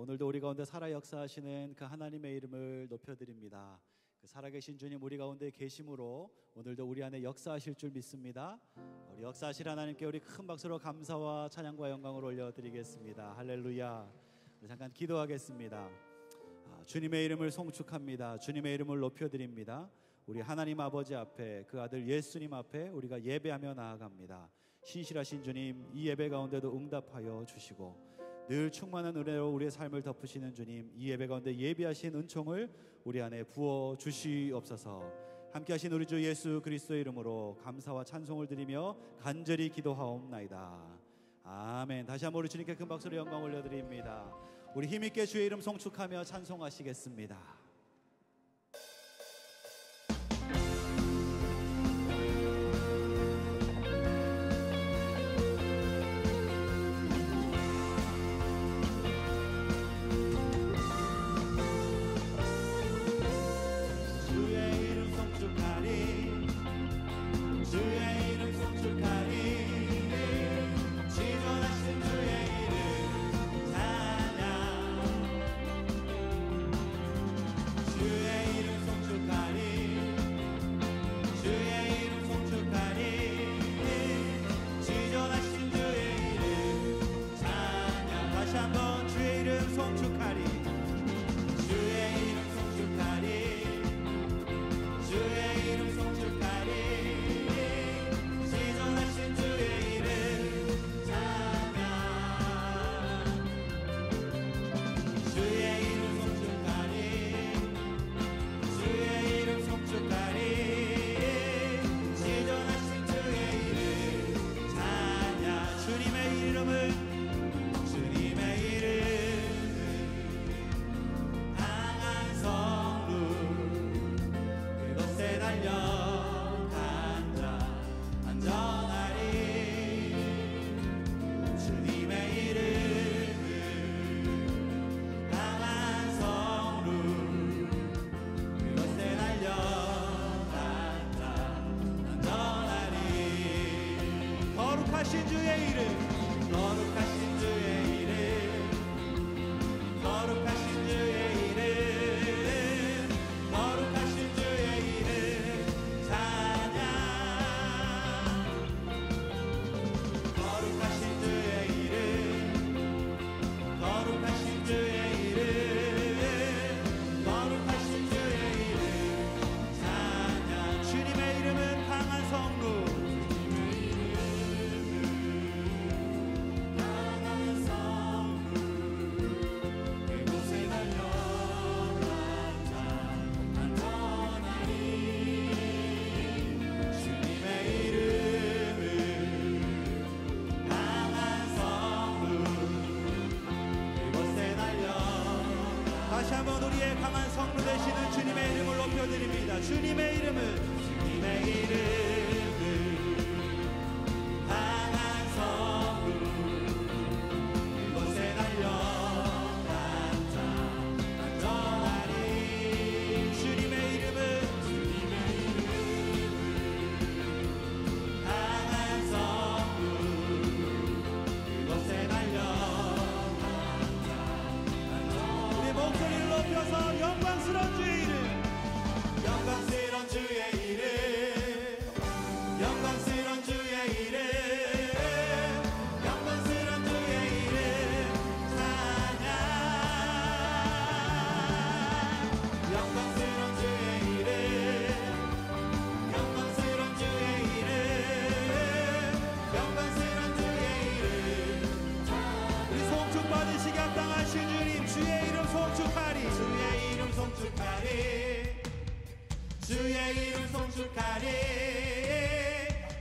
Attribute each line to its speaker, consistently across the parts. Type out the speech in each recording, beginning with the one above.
Speaker 1: 오늘도 우리 가운데 살아 역사하시는 그 하나님의 이름을 높여드립니다. 그 살아계신 주님 우리 가운데 계심으로 오늘도 우리 안에 역사하실 줄 믿습니다. 우리 역사하실 하나님께 우리 큰 박수로 감사와 찬양과 영광을 올려드리겠습니다. 할렐루야. 잠깐 기도하겠습니다. 주님의 이름을 송축합니다. 주님의 이름을 높여드립니다. 우리 하나님 아버지 앞에, 그 아들 예수님 앞에 우리가 예배하며 나아갑니다. 신실하신 주님, 이 예배 가운데도 응답하여 주시고 늘 충만한 은혜로 우리의 삶을 덮으시는 주님, 이 예배 가운데 예비하신 은총을 우리 안에 부어 주시옵소서. 함께 하신 우리 주 예수 그리스도의 이름으로 감사와 찬송을 드리며 간절히 기도하옵나이다. 아멘. 다시 한번 우리 주님께 큰 박수로 영광 올려드립니다. 우리 힘있게 주의 이름 송축하며 찬송하시겠습니다.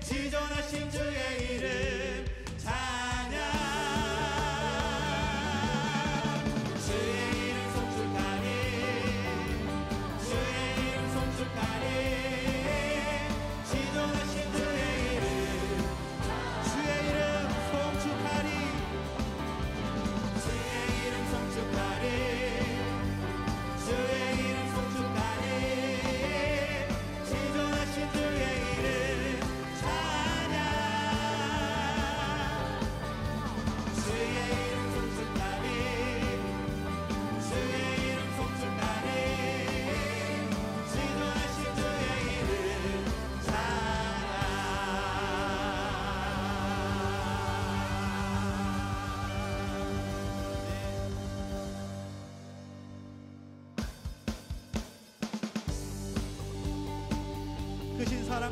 Speaker 2: 지존하신 주의 이름 찬양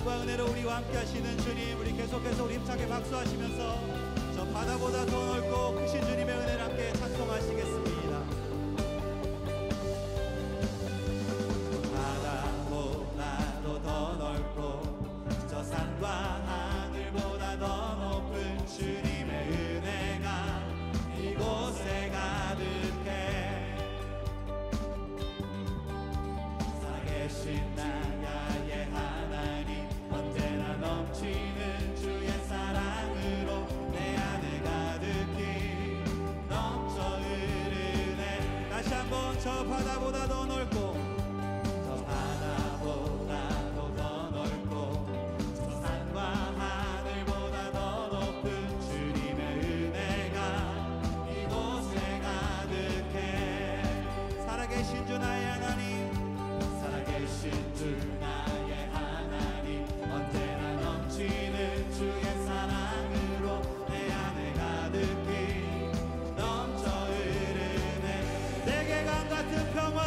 Speaker 1: 사랑과 은혜로 우리와 함께 하시는 주님, 우리 계속해서 우리 힘차게 박수하시면서 저 바다보다 더 넓고 크신 주님의 은혜를 함께 찬송하시겠습니다. 바다보다도 더 넓고 저 산과 하늘보다 더 높은 주님의 은혜가 이곳에 가득해. 살아계신 나의 하나님, 언제나 넘치는 주의 사랑으로 내 안에 가득히 넘쳐 흐르네. 다시 한번 저 바다보다 더 넓고 저 바다보다도 더 넓고 저 산과 하늘보다 더 높은 주님의 은혜가 이곳에 가득해. 살아계신 주 나의 하나님, 살아계신 주 나의 하나님, 언제나 넘치는 주의 사랑으로 내 안에 가득히 넘쳐 흐르네. 내게 강 같은 평화,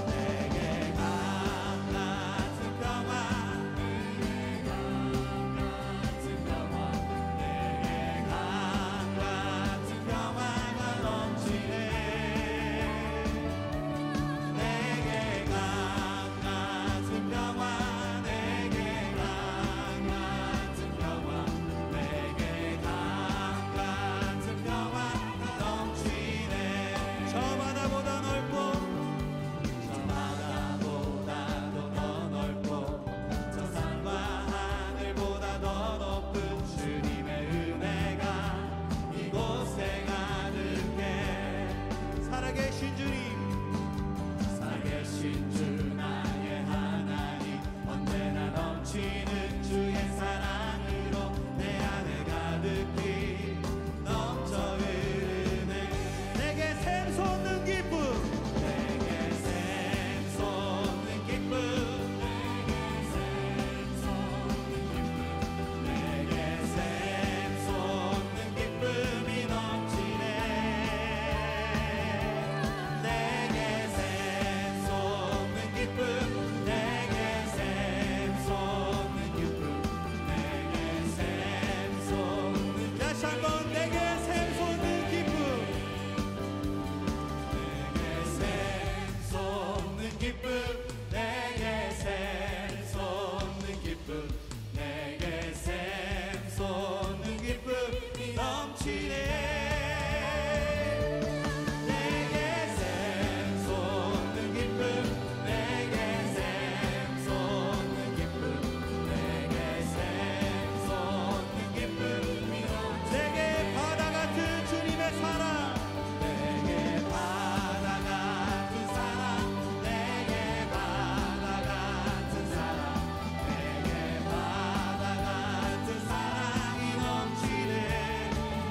Speaker 1: 내게 강 같은 평화, 내게 강 같은 평화가 넘치네. 내게 강 같은 평화, 내게 강 같은 평화, 내게 강 같은 평화가 넘치네. 저 바다보다 넓고 저 바다보다도 더 넓고 저 산과 하늘보다 더 높은 주님의 은혜가 이곳에 가득해. 살아계신 주님, 살아계신 주 나의 하나님, 언제나 넘치는 주의 사랑으로 내 안에 가득히 넘쳐 흐르네. 내게 샘솟는 기쁨, 내게 샘솟는 기쁨, 내게 샘솟는 기쁨이 넘치네. 내게 샘솟는 기쁨, 내게 샘솟는 기쁨, 내게 샘솟는. 다시 한번 내게 샘솟는 기쁨, 내게 샘솟는 기쁨, 내게 샘솟는 기쁨, 내게 샘솟는 기쁨이 넘치네. 내게 샘솟는 기쁨, 내게 샘솟는 기쁨, 내게 샘솟는 기쁨이 넘치네. 내게 바다 같은 주님의 사랑, 내게 바다 같은 사랑, 내게 바다 같은 사랑, 내게 바다 같은 사랑이 넘치네.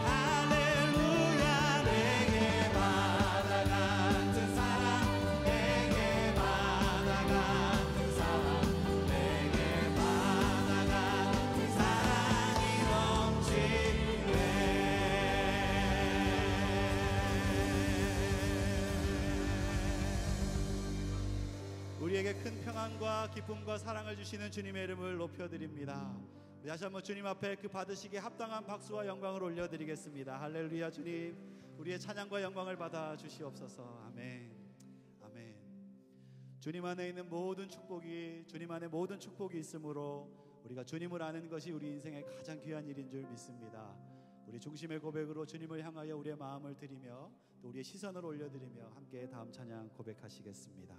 Speaker 1: 할렐루야. 내게 바다 같은 사랑, 내게 바다 같은 사랑, 내게 바다 같은 사랑이 넘치네. 우리에게 큰 평안과 기쁨과 사랑을 주시는 주님의 이름을 높여드립니다. 우리 다시 한번 주님 앞에 그 받으시기에 합당한 박수와 영광을 올려드리겠습니다. 할렐루야. 주님, 우리의 찬양과 영광을 받아 주시옵소서. 아멘. 아멘. 주님 안에 있는 모든 축복이, 주님 안에 모든 축복이 있으므로 우리가 주님을 아는 것이 우리 인생의 가장 귀한 일인 줄 믿습니다. 우리 중심의 고백으로 주님을 향하여 우리의 마음을 드리며 또 우리의 시선을 올려드리며 함께 다음 찬양 고백하시겠습니다.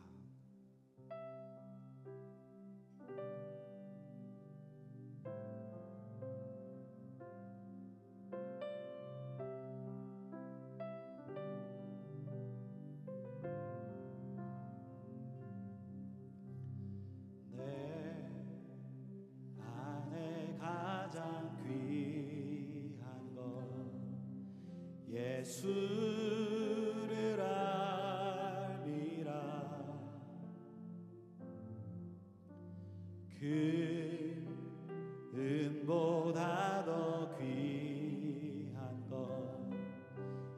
Speaker 1: 예수를 알미라. 그 은보다 더 귀한 것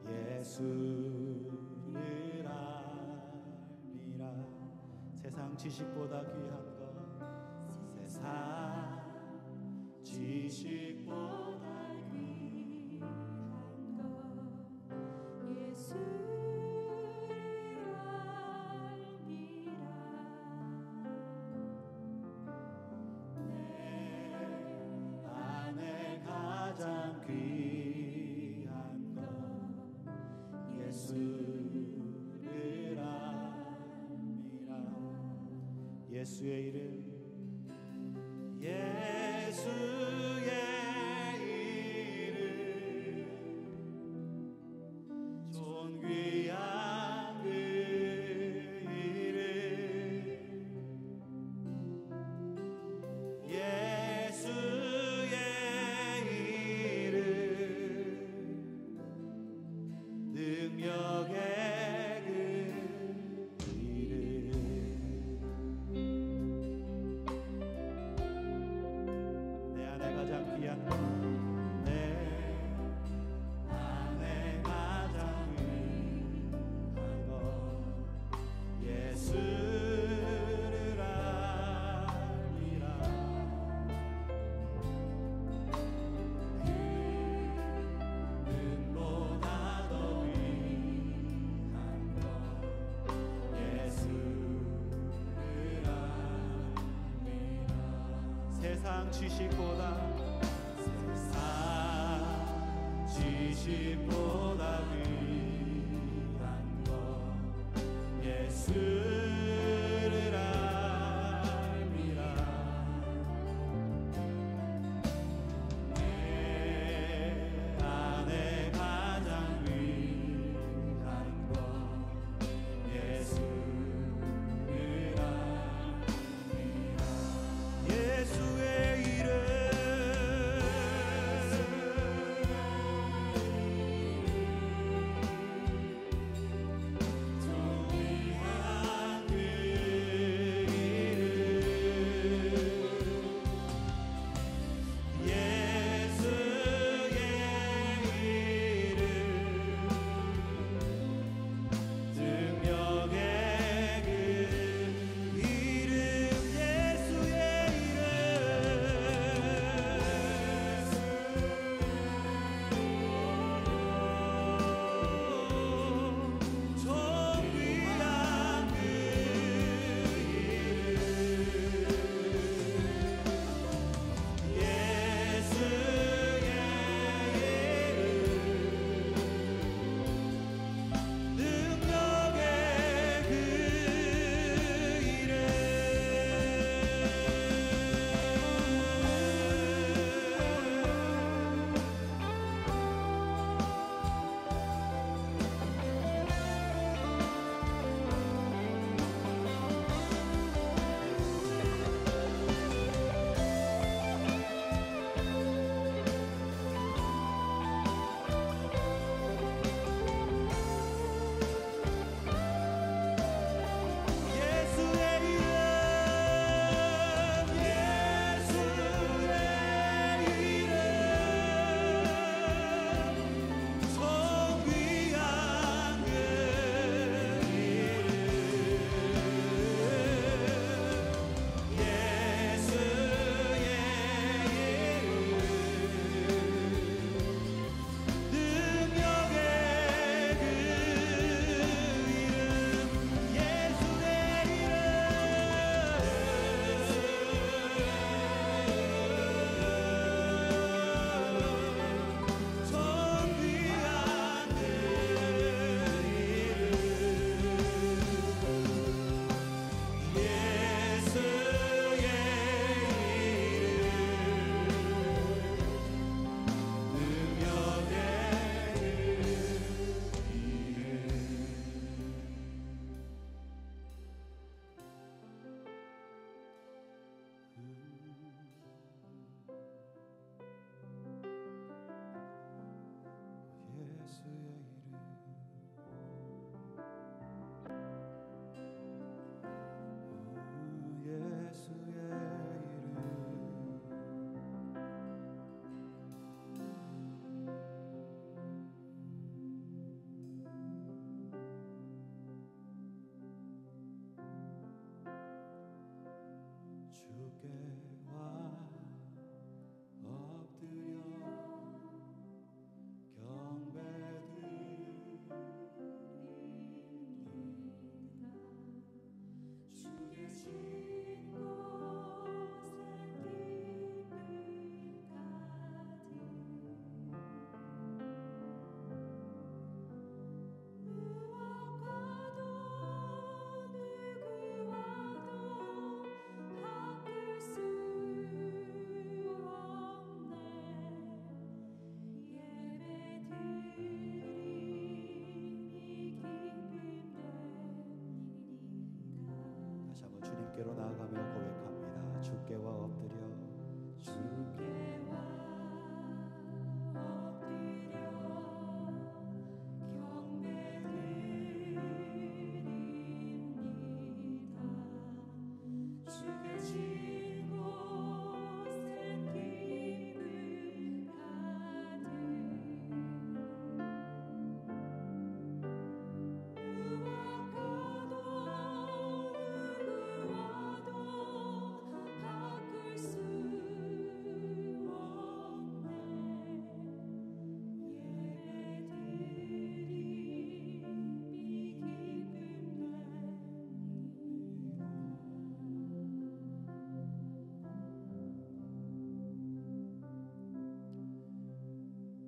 Speaker 1: 예수를 알미라. 세상 지식보다 귀한 것, 세상 예수의 이름 예수의 이름 존귀한 그 이름 예수의 이름 능력의 그 이름 내 안에 가장 귀한 내 안에 가장 귀한 것 예수를 알리라 그는보다 더 귀한 것 예수를 알리라 세상 지식보다 귀한 것 예수를 알미라 내 안에 가장 귀한 것 예수를 알미라 예수의 이름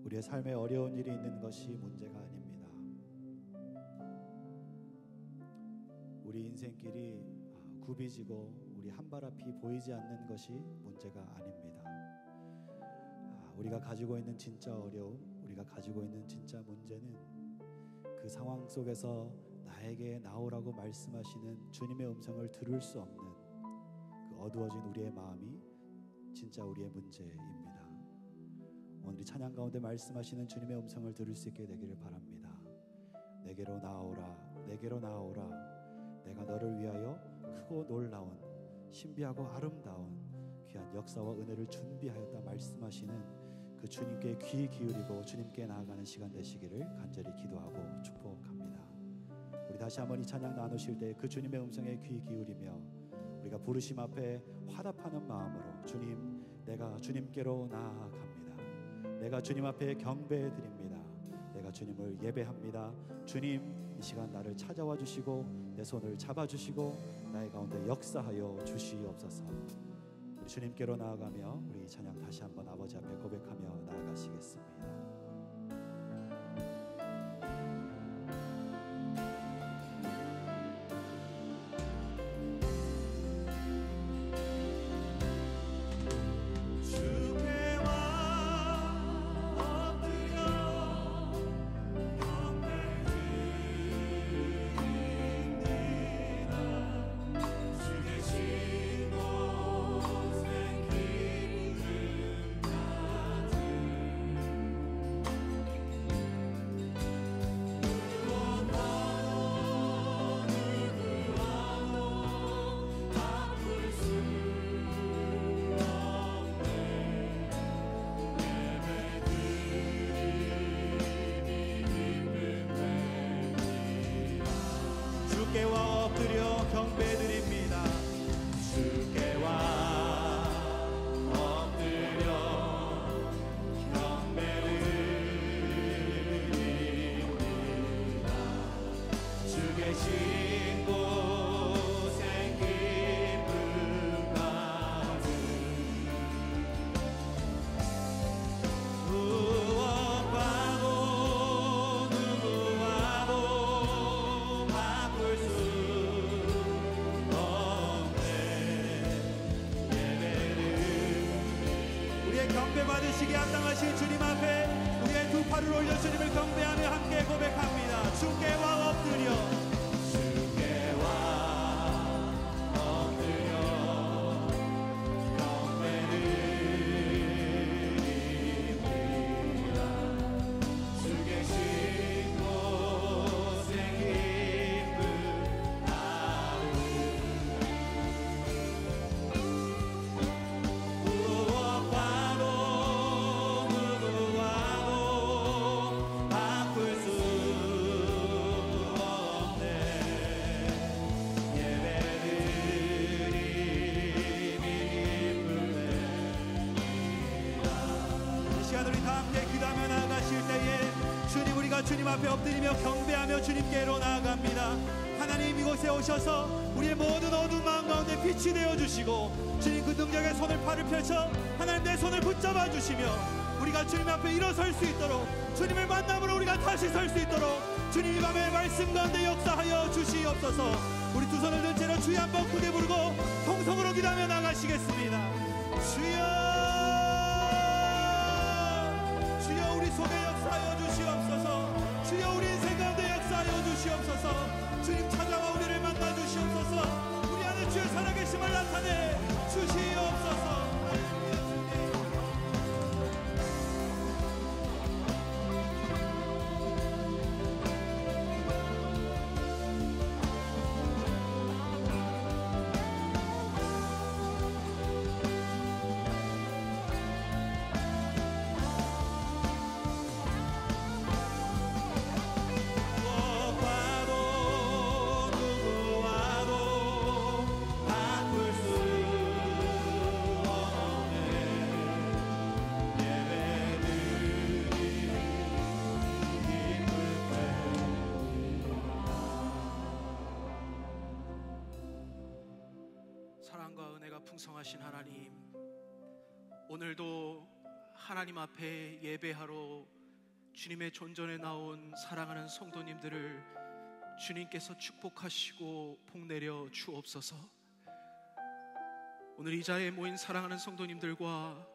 Speaker 1: 우리의 삶에 어려운 일이 있는 것이 문제가 아닙니다. 우리 인생길이 굽이지고 우리 한 발 앞이 보이지 않는 것이 문제가 아닙니다. 우리가 가지고 있는 진짜 어려움, 우리가 가지고 있는 진짜 문제는 그 상황 속에서 나에게 나오라고 말씀하시는 주님의 음성을 들을 수 없는 그 어두워진 우리의 마음이 진짜 우리의 문제입니다. 오늘 이 찬양 가운데 말씀하시는 주님의 음성을 들을 수 있게 되기를 바랍니다. 내게로 나오라, 내게로 나오라. 내가 너를 위하여 크고 놀라운 신비하고 아름다운 귀한 역사와 은혜를 준비하였다 말씀하시는 그 주님께 귀 기울이고 주님께 나아가는 시간 되시기를 간절히 기도하고 축복합니다. 우리 다시 한번 이 찬양 나누실 때 그 주님의 음성에 귀 기울이며 우리가 부르심 앞에 화답하는 마음으로 주님, 내가 주님께로 나아갑니다. 내가 주님 앞에 경배해 드립니다. 내가 주님을 예배합니다. 주님, 이 시간 나를 찾아와 주시고 내 손을 잡아주시고 나의 가운데 역사하여 주시옵소서. 우리 주님께로 나아가며 우리 찬양 다시 한번 아버지 앞에 고백하며 나아가시겠습니다. 주께와 엎드려 경배드립니다. 주께와 엎드려 경배드립니다. 주 계신 곳에 기쁨 가득 무엇과도 누구와도 바꿀 수 없네. 예배를 우리의 경배 받으시기에 합당하신 주님 앞에 우리의 두 팔을 올려 주님을 경배하며 함께 고백합니다. 주께와 엎드려 주께와 엎드려 경배드립니다. 주 계신 곳에 기쁨 가득 무엇과도 누구와도 바꿀 수 없네. 예배드림이 기쁨에 이 시간 우리 다 함께 기도하며 나아가실 때에 주님, 우리가 주님 앞에 엎드리며 경배하며 주님께로 나아갑니다. 하나님, 이곳에 오셔서 우리의 모든 어두운 마음 가운데 빛이 되어주시고 주님 그 능력의 손을 팔을 펼쳐 하나님 내 손을 붙잡아 주시며 우리가 주님 앞에 일어설 수 있도록 주님을 만남으로 우리가 다시 설 수 있도록 주님 이 밤에 말씀 가운데 역사하여 주시옵소서. 우리 두 손을 든 채로 주여 한번 크게 부르고 통성으로 기도하며 나가시겠습니다. 주여, 주여 우리 속에 역사하여 주시옵소서. 주여 우리 인생 가운데 역사하여 주시옵소서. 주님 찾아와 우리를 만나 주시옵소서. 우리 안에 주의 살아계심을 나타내 주시옵소서.
Speaker 2: 사랑과 은혜가 풍성하신 하나님, 오늘도 하나님 앞에 예배하러 주님의 존전에 나온 사랑하는 성도님들을 주님께서 축복하시고 복내려 주옵소서. 오늘 이 자리에 모인 사랑하는 성도님들과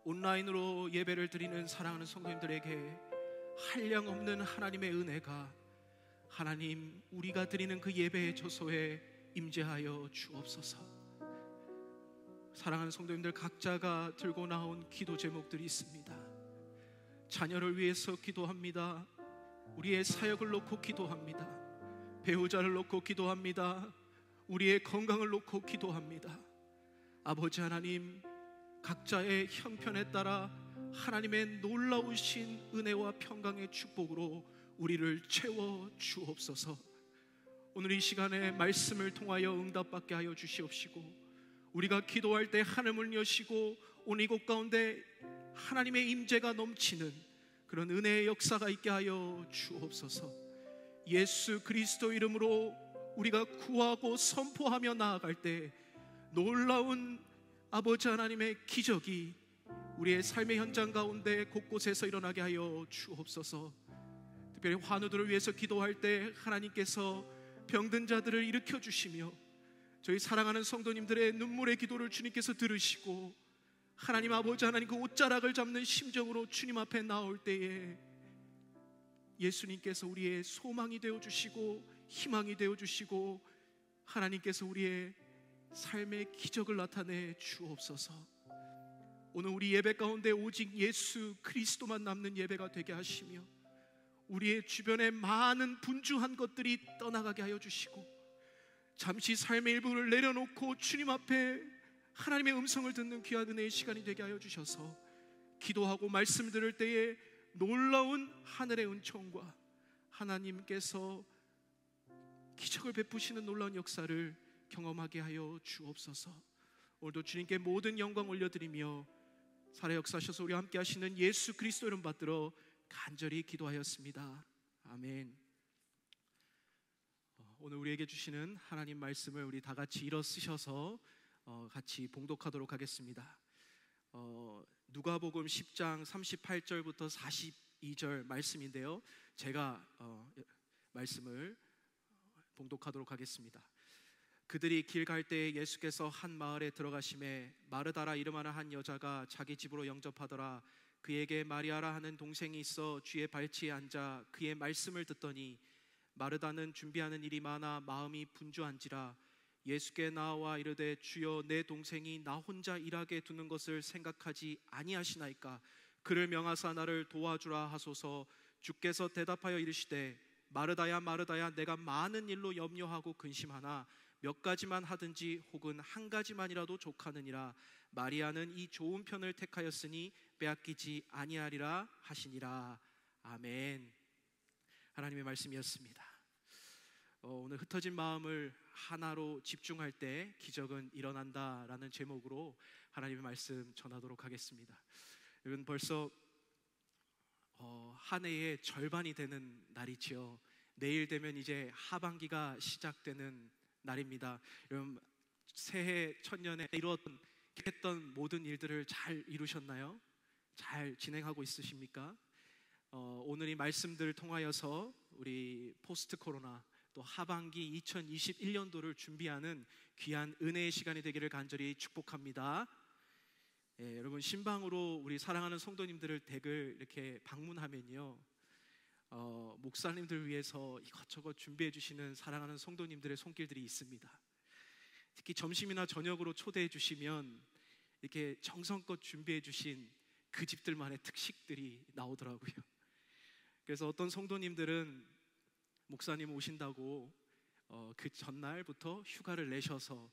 Speaker 2: 온라인으로 예배를 드리는 사랑하는 성도님들에게 한량없는 하나님의 은혜가 하나님 우리가 드리는 그 예배의 저소에 임재하여 주옵소서. 사랑하는 성도님들 각자가 들고 나온 기도 제목들이 있습니다. 자녀를 위해서 기도합니다. 우리의 사역을 놓고 기도합니다. 배우자를 놓고 기도합니다. 우리의 건강을 놓고 기도합니다. 아버지 하나님, 각자의 형편에 따라 하나님의 놀라우신 은혜와 평강의 축복으로 우리를 채워 주옵소서. 오늘 이 시간에 말씀을 통하여 응답받게 하여 주시옵시고, 우리가 기도할 때 하늘을 여시고 오늘 이곳 가운데 하나님의 임재가 넘치는 그런 은혜의 역사가 있게 하여 주옵소서. 예수 그리스도 이름으로 우리가 구하고 선포하며 나아갈 때 놀라운 아버지 하나님의 기적이 우리의 삶의 현장 가운데 곳곳에서 일어나게 하여 주옵소서. 특별히 환우들을 위해서 기도할 때 하나님께서 병든 자들을 일으켜 주시며 저희 사랑하는 성도님들의 눈물의 기도를 주님께서 들으시고 하나님 아버지 하나님 그 옷자락을 잡는 심정으로 주님 앞에 나올 때에 예수님께서 우리의 소망이 되어주시고 희망이 되어주시고 하나님께서 우리의 삶의 기적을 나타내 주옵소서. 오늘 우리 예배 가운데 오직 예수 그리스도만 남는 예배가 되게 하시며 우리의 주변에 많은 분주한 것들이 떠나가게 하여 주시고 잠시 삶의 일부를 내려놓고 주님 앞에 하나님의 음성을 듣는 귀한 은혜의 시간이 되게 하여 주셔서 기도하고 말씀 들을 때에 놀라운 하늘의 은총과 하나님께서 기적을 베푸시는 놀라운 역사를 경험하게 하여 주옵소서. 오늘도 주님께 모든 영광 올려드리며 살아 역사하셔서 우리와 함께 하시는 예수 그리스도 이름 받들어 간절히 기도하였습니다. 아멘. 오늘 우리에게 주시는 하나님 말씀을 우리 다 같이 일어 쓰셔서 같이 봉독하도록 하겠습니다. 누가복음 10장 38절부터 42절 말씀인데요, 제가 말씀을 봉독하도록 하겠습니다. 그들이 길 갈 때 예수께서 한 마을에 들어가심에 마르다라 이름하는 한 여자가 자기 집으로 영접하더라. 그에게 마리아라 하는 동생이 있어 주의 발치에 앉아 그의 말씀을 듣더니 마르다는 준비하는 일이 많아 마음이 분주한지라 예수께 나와 이르되 주여 내 동생이 나 혼자 일하게 두는 것을 생각하지 아니하시나이까. 그를 명하사 나를 도와주라 하소서. 주께서 대답하여 이르시되 마르다야 마르다야 내가 많은 일로 염려하고 근심하나 몇 가지만 하든지 혹은 한 가지만이라도 족하느니라. 마리아는 이 좋은 편을 택하였으니 빼앗기지 아니하리라 하시니라. 아멘. 하나님의 말씀이었습니다. 오늘 흩어진 마음을 하나로 집중할 때 기적은 일어난다라는 제목으로 하나님의 말씀 전하도록 하겠습니다. 여러분 벌써 한 해의 절반이 되는 날이지요. 내일 되면 이제 하반기가 시작되는 날입니다. 여러분 새해 첫년에 이루었던 모든 일들을 잘 이루셨나요? 잘 진행하고 있으십니까? 오늘 이 말씀들을 통하여서 우리 포스트 코로나 또 하반기 2021년도를 준비하는 귀한 은혜의 시간이 되기를 간절히 축복합니다. 여러분 신방으로 우리 사랑하는 성도님들을 댁을 이렇게 방문하면요, 목사님들 위해서 이것저것 준비해 주시는 사랑하는 성도님들의 손길들이 있습니다. 특히 점심이나 저녁으로 초대해 주시면 이렇게 정성껏 준비해 주신 그 집들만의 특식들이 나오더라고요. 그래서 어떤 성도님들은 목사님 오신다고 그 전날부터 휴가를 내셔서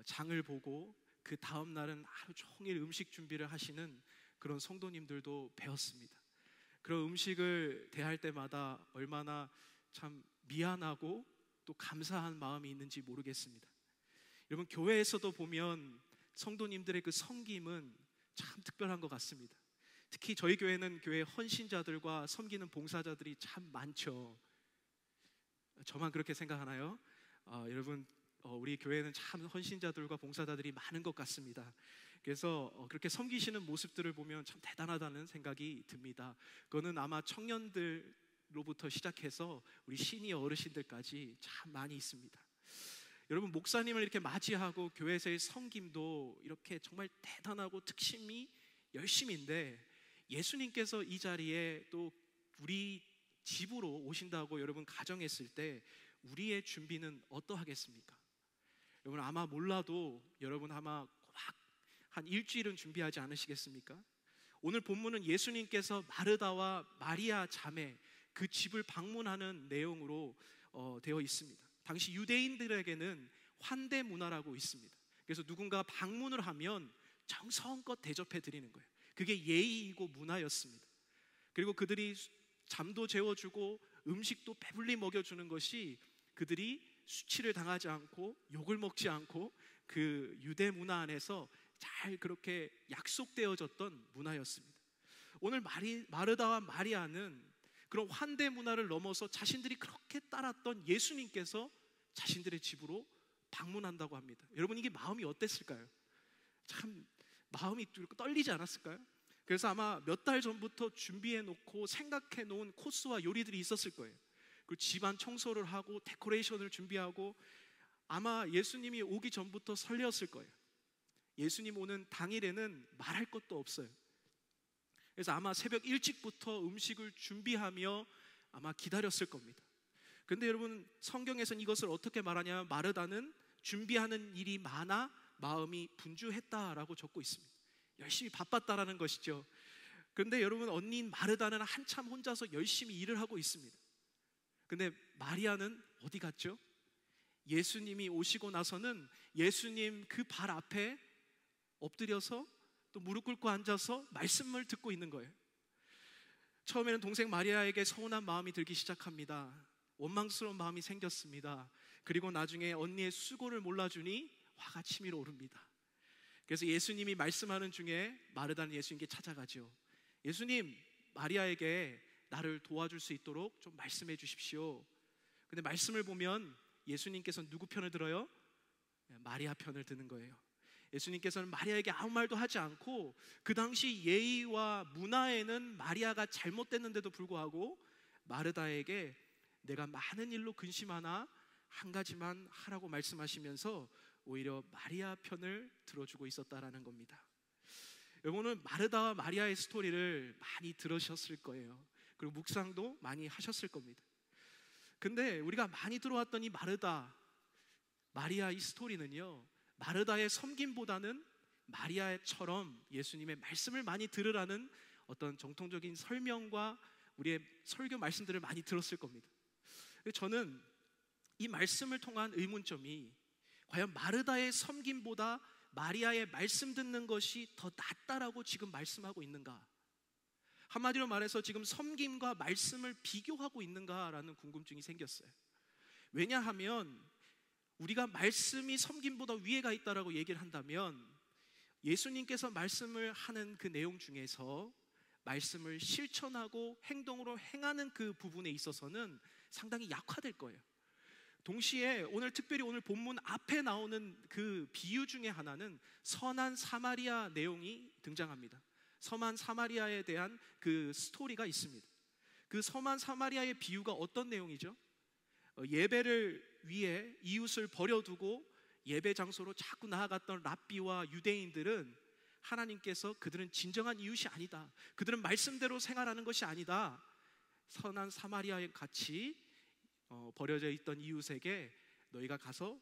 Speaker 2: 장을 보고 그 다음 날은 하루 종일 음식 준비를 하시는 그런 성도님들도 배웠습니다. 그런 음식을 대할 때마다 얼마나 참 미안하고 또 감사한 마음이 있는지 모르겠습니다. 여러분 교회에서도 보면 성도님들의 그 섬김은 참 특별한 것 같습니다. 특히 저희 교회는 교회 헌신자들과 섬기는 봉사자들이 참 많죠. 저만 그렇게 생각하나요? 여러분 우리 교회는 참 헌신자들과 봉사자들이 많은 것 같습니다. 그래서 그렇게 섬기시는 모습들을 보면 참 대단하다는 생각이 듭니다. 그거는 아마 청년들로부터 시작해서 우리 시니어 어르신들까지 참 많이 있습니다. 여러분, 목사님을 이렇게 맞이하고 교회에서의 섬김도 이렇게 정말 대단하고 특심이 열심인데, 예수님께서 이 자리에 또 우리 집으로 오신다고 여러분 가정했을 때 우리의 준비는 어떠하겠습니까? 여러분, 아마 몰라도 여러분 아마 한 일주일은 준비하지 않으시겠습니까? 오늘 본문은 예수님께서 마르다와 마리아 자매 그 집을 방문하는 내용으로 되어 있습니다. 당시 유대인들에게는 환대 문화라고 있습니다. 그래서 누군가 방문을 하면 정성껏 대접해 드리는 거예요. 그게 예의이고 문화였습니다. 그리고 그들이 잠도 재워주고 음식도 배불리 먹여주는 것이 그들이 수치를 당하지 않고 욕을 먹지 않고 그 유대 문화 안에서 잘 그렇게 약속되어졌던 문화였습니다. 오늘 마르다와 마리아는 그런 환대 문화를 넘어서 자신들이 그렇게 따랐던 예수님께서 자신들의 집으로 방문한다고 합니다. 여러분, 이게 마음이 어땠을까요? 참 마음이 떨리지 않았을까요? 그래서 아마 몇 달 전부터 준비해 놓고 생각해 놓은 코스와 요리들이 있었을 거예요. 그리고 집안 청소를 하고 데코레이션을 준비하고 아마 예수님이 오기 전부터 설레었을 거예요. 예수님 오는 당일에는 말할 것도 없어요. 그래서 아마 새벽 일찍부터 음식을 준비하며 아마 기다렸을 겁니다. 그런데 여러분, 성경에서는 이것을 어떻게 말하냐면 마르다는 준비하는 일이 많아 마음이 분주했다라고 적고 있습니다. 열심히 바빴다라는 것이죠. 그런데 여러분, 언니인 마르다는 한참 혼자서 열심히 일을 하고 있습니다. 근데 마리아는 어디 갔죠? 예수님이 오시고 나서는 예수님 그 발 앞에 엎드려서 또 무릎 꿇고 앉아서 말씀을 듣고 있는 거예요. 처음에는 동생 마리아에게 서운한 마음이 들기 시작합니다. 원망스러운 마음이 생겼습니다. 그리고 나중에 언니의 수고를 몰라주니 화가 치밀어 오릅니다. 그래서 예수님이 말씀하는 중에 마르다는 예수님께 찾아가죠. 예수님, 마리아에게 나를 도와줄 수 있도록 좀 말씀해 주십시오. 근데 말씀을 보면 예수님께서는 누구 편을 들어요? 마리아 편을 드는 거예요. 예수님께서는 마리아에게 아무 말도 하지 않고 그 당시 예의와 문화에는 마리아가 잘못됐는데도 불구하고 마르다에게 내가 많은 일로 근심하나 한 가지만 하라고 말씀하시면서 오히려 마리아 편을 들어주고 있었다라는 겁니다. 여러분은 마르다와 마리아의 스토리를 많이 들으셨을 거예요. 그리고 묵상도 많이 하셨을 겁니다. 근데 우리가 많이 들어왔던 이 마르다, 마리아 이 스토리는요, 마르다의 섬김보다는 마리아처럼 예수님의 말씀을 많이 들으라는 어떤 정통적인 설명과 우리의 설교 말씀들을 많이 들었을 겁니다. 저는 이 말씀을 통한 의문점이 과연 마르다의 섬김보다 마리아의 말씀 듣는 것이 더 낫다라고 지금 말씀하고 있는가? 한마디로 말해서 지금 섬김과 말씀을 비교하고 있는가라는 궁금증이 생겼어요. 왜냐하면 우리가 말씀이 섬김보다 위에가 있다라고 얘기를 한다면 예수님께서 말씀을 하는 그 내용 중에서 말씀을 실천하고 행동으로 행하는 그 부분에 있어서는 상당히 약화될 거예요. 동시에 특별히 오늘 본문 앞에 나오는 그 비유 중에 하나는 선한 사마리아 내용이 등장합니다. 선한 사마리아에 대한 그 스토리가 있습니다. 그 선한 사마리아의 비유가 어떤 내용이죠? 예배를 위해 이웃을 버려두고 예배 장소로 자꾸 나아갔던 랍비와 유대인들은 하나님께서 그들은 진정한 이웃이 아니다, 그들은 말씀대로 생활하는 것이 아니다, 선한 사마리아에 같이 버려져 있던 이웃에게 너희가 가서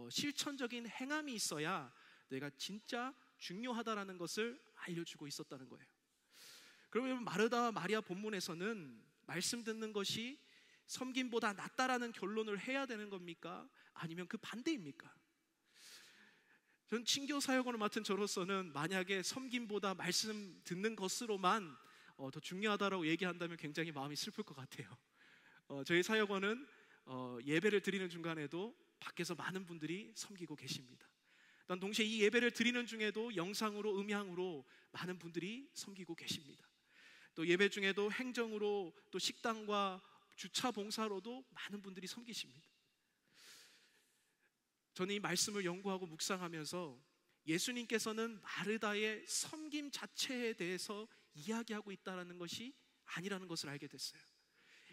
Speaker 2: 실천적인 행함이 있어야 너희가 진짜 중요하다라는 것을 알려주고 있었다는 거예요. 그러면 마르다와 마리아 본문에서는 말씀 듣는 것이 섬김보다 낫다라는 결론을 해야 되는 겁니까? 아니면 그 반대입니까? 전 친교 사역원을 맡은 저로서는 만약에 섬김보다 말씀 듣는 것으로만 더 중요하다라고 얘기한다면 굉장히 마음이 슬플 것 같아요. 저희 사역원은 예배를 드리는 중간에도 밖에서 많은 분들이 섬기고 계십니다. 또 동시에 이 예배를 드리는 중에도 영상으로, 음향으로 많은 분들이 섬기고 계십니다. 또 예배 중에도 행정으로, 또 식당과 주차 봉사로도 많은 분들이 섬기십니다. 저는 이 말씀을 연구하고 묵상하면서 예수님께서는 마르다의 섬김 자체에 대해서 이야기하고 있다는 것이 아니라는 것을 알게 됐어요.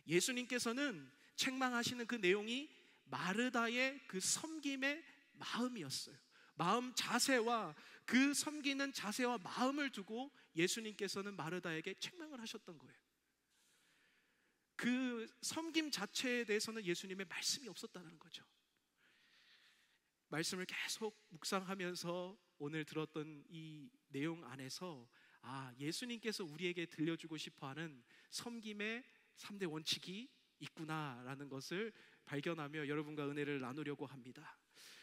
Speaker 2: 예수님께서는 책망하시는 그 내용이 마르다의 그 섬김의 마음이었어요. 마음 자세와 그 섬기는 자세와 마음을 두고 예수님께서는 마르다에게 책망을 하셨던 거예요. 그 섬김 자체에 대해서는 예수님의 말씀이 없었다는 거죠. 말씀을 계속 묵상하면서 오늘 들었던 이 내용 안에서 예수님께서 우리에게 들려주고 싶어하는 섬김의 3대 원칙이 있구나라는 것을 발견하며 여러분과 은혜를 나누려고 합니다.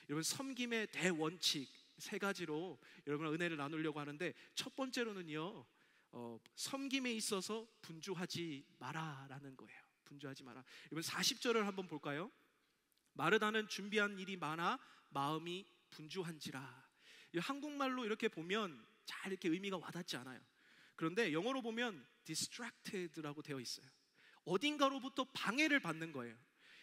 Speaker 2: 여러분, 섬김의 대원칙 3가지로 여러분과 은혜를 나누려고 하는데, 첫 번째로는요, 섬김에 있어서 분주하지 마라라는 거예요. 분주하지 마라. 여러분, 40절을 한번 볼까요? 마르다는 준비한 일이 많아 마음이 분주한지라. 한국말로 이렇게 보면 잘 이렇게 의미가 와닿지 않아요. 그런데 영어로 보면 distracted라고 되어 있어요. 어딘가로부터 방해를 받는 거예요.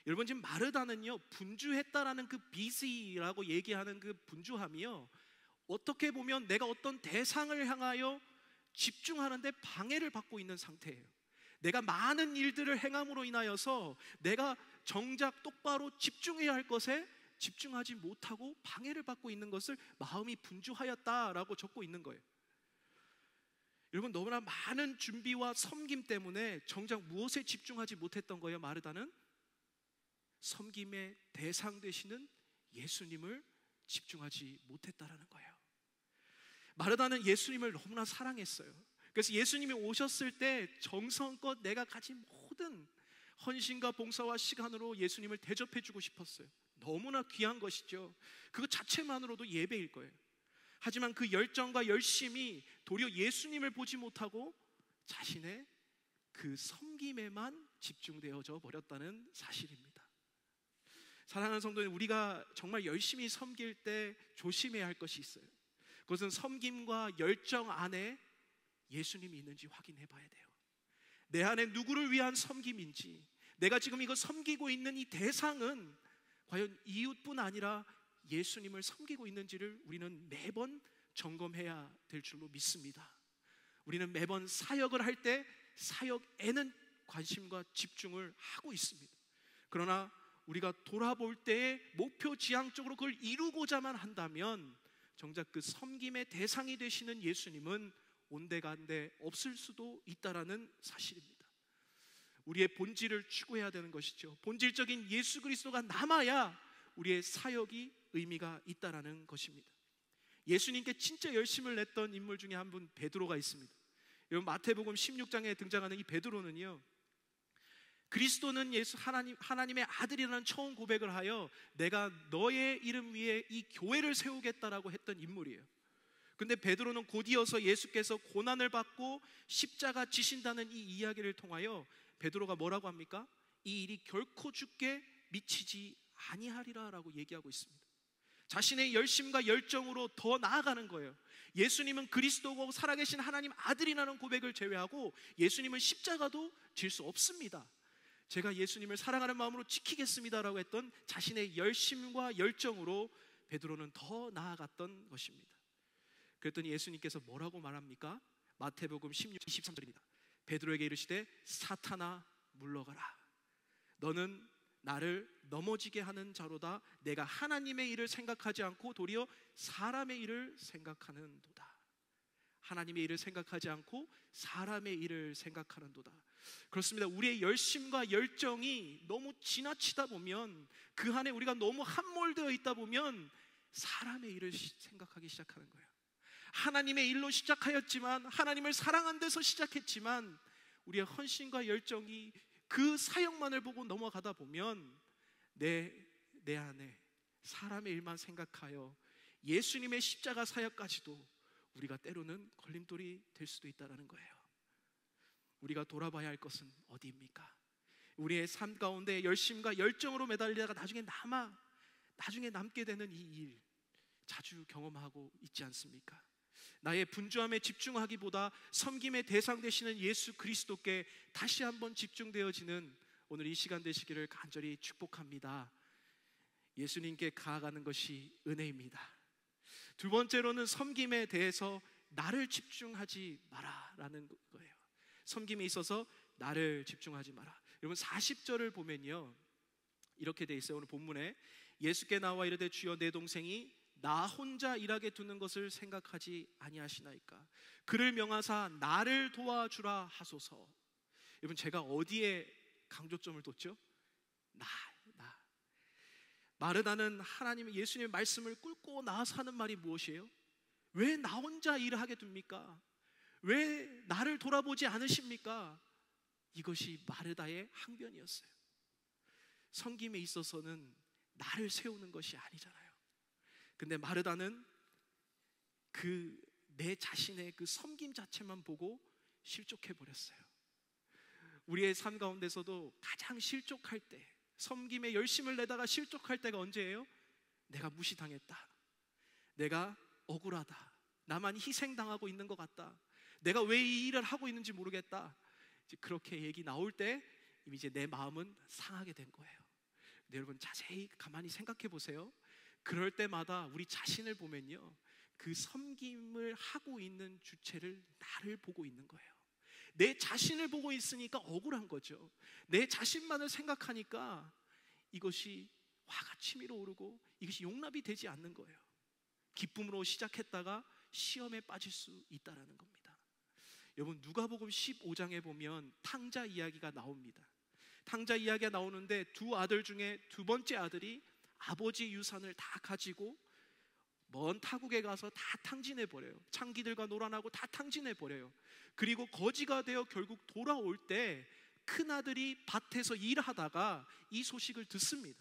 Speaker 2: 여러분, 지금 마르다는요, 분주했다라는 그 busy라고 얘기하는 그 분주함이요, 어떻게 보면 내가 어떤 대상을 향하여 집중하는데 방해를 받고 있는 상태예요. 내가 많은 일들을 행함으로 인하여서 내가 정작 똑바로 집중해야 할 것에 집중하지 못하고 방해를 받고 있는 것을 마음이 분주하였다라고 적고 있는 거예요. 여러분, 너무나 많은 준비와 섬김 때문에 정작 무엇에 집중하지 못했던 거예요? 마르다는 섬김의 대상 되시는 예수님을 집중하지 못했다라는 거예요. 마르다는 예수님을 너무나 사랑했어요. 그래서 예수님이 오셨을 때 정성껏 내가 가진 모든 헌신과 봉사와 시간으로 예수님을 대접해주고 싶었어요. 너무나 귀한 것이죠. 그것 자체만으로도 예배일 거예요. 하지만 그 열정과 열심이 도리어 예수님을 보지 못하고 자신의 그 섬김에만 집중되어져 버렸다는 사실입니다. 사랑하는 성도님, 우리가 정말 열심히 섬길 때 조심해야 할 것이 있어요. 그것은 섬김과 열정 안에 예수님이 있는지 확인해 봐야 돼요. 내 안에 누구를 위한 섬김인지, 내가 지금 이거 섬기고 있는 이 대상은 과연 이웃뿐 아니라 예수님을 섬기고 있는지를 우리는 매번 점검해야 될 줄로 믿습니다. 우리는 매번 사역을 할 때 사역에는 관심과 집중을 하고 있습니다. 그러나 우리가 돌아볼 때에 목표 지향적으로 그걸 이루고자만 한다면 정작 그 섬김의 대상이 되시는 예수님은 온데간데 없을 수도 있다라는 사실입니다. 우리의 본질을 추구해야 되는 것이죠. 본질적인 예수 그리스도가 남아야 우리의 사역이 의미가 있다라는 것입니다. 예수님께 진짜 열심을 냈던 인물 중에 한 분, 베드로가 있습니다. 여러분, 마태복음 16장에 등장하는 이 베드로는요, 그리스도는 하나님의 아들이라는 처음 고백을 하여 내가 너의 이름 위에 이 교회를 세우겠다라고 했던 인물이에요. 근데 베드로는 곧이어서 예수께서 고난을 받고 십자가 지신다는 이 이야기를 통하여 베드로가 뭐라고 합니까? 이 일이 결코 주께 미치지 아니하리라 라고 얘기하고 있습니다. 자신의 열심과 열정으로 더 나아가는 거예요. 예수님은 그리스도고 살아계신 하나님 아들이라는 고백을 제외하고 예수님은 십자가도 질 수 없습니다. 제가 예수님을 사랑하는 마음으로 지키겠습니다라고 했던 자신의 열심과 열정으로 베드로는 더 나아갔던 것입니다. 그랬더니 예수님께서 뭐라고 말합니까? 마태복음 16, 23절입니다. 베드로에게 이르시되 사탄아 물러가라. 너는 나를 넘어지게 하는 자로다. 내가 하나님의 일을 생각하지 않고 도리어 사람의 일을 생각하는도다. 하나님의 일을 생각하지 않고 사람의 일을 생각하는도다. 그렇습니다. 우리의 열심과 열정이 너무 지나치다 보면, 그 안에 우리가 너무 함몰되어 있다 보면 사람의 일을 생각하기 시작하는 거예요. 하나님의 일로 시작하였지만, 하나님을 사랑한 데서 시작했지만 우리의 헌신과 열정이 그 사역만을 보고 넘어가다 보면 내 안에 사람의 일만 생각하여 예수님의 십자가 사역까지도 우리가 때로는 걸림돌이 될 수도 있다는 거예요. 우리가 돌아봐야 할 것은 어디입니까? 우리의 삶 가운데 열심과 열정으로 매달리다가 나중에 남게 되는 이 일 자주 경험하고 있지 않습니까? 나의 분주함에 집중하기보다 섬김의 대상 되시는 예수 그리스도께 다시 한번 집중되어지는 오늘 이 시간 되시기를 간절히 축복합니다. 예수님께 가아가는 것이 은혜입니다. 두 번째로는 섬김에 대해서 나를 집중하지 마라라는 거예요. 섬김에 있어서 나를 집중하지 마라. 여러분 40절을 보면요, 이렇게 돼 있어요. 오늘 본문에 예수께 나와 이르되 주여 내 동생이 나 혼자 일하게 두는 것을 생각하지 아니하시나이까. 그를 명하사 나를 도와주라 하소서. 여러분 제가 어디에 강조점을 뒀죠? 나. 마르다는 하나님 예수님의 말씀을 꿇고 나와서 하는 말이 무엇이에요? 왜 나 혼자 일을 하게 둡니까? 왜 나를 돌아보지 않으십니까? 이것이 마르다의 항변이었어요. 섬김에 있어서는 나를 세우는 것이 아니잖아요. 근데 마르다는 내 자신의 그 섬김 자체만 보고 실족해 버렸어요. 우리의 삶 가운데서도 가장 실족할 때, 섬김에 열심을 내다가 실족할 때가 언제예요? 내가 무시당했다, 내가 억울하다, 나만 희생당하고 있는 것 같다, 내가 왜 이 일을 하고 있는지 모르겠다, 이제 그렇게 얘기 나올 때 이미 이제 내 마음은 상하게 된 거예요. 근데 여러분 자세히 가만히 생각해 보세요. 그럴 때마다 우리 자신을 보면요, 그 섬김을 하고 있는 주체를 나를 보고 있는 거예요. 내 자신을 보고 있으니까 억울한 거죠. 내 자신만을 생각하니까 이것이 화가 치밀어 오르고 이것이 용납이 되지 않는 거예요. 기쁨으로 시작했다가 시험에 빠질 수 있다는 겁니다. 여러분 누가복음 15장에 보면 탕자 이야기가 나옵니다. 탕자 이야기가 나오는데 두 아들 중에 두 번째 아들이 아버지 유산을 다 가지고 먼 타국에 가서 다 탕진해버려요. 창기들과 놀아나고 다 탕진해버려요. 그리고 거지가 되어 결국 돌아올 때 큰아들이 밭에서 일하다가 이 소식을 듣습니다.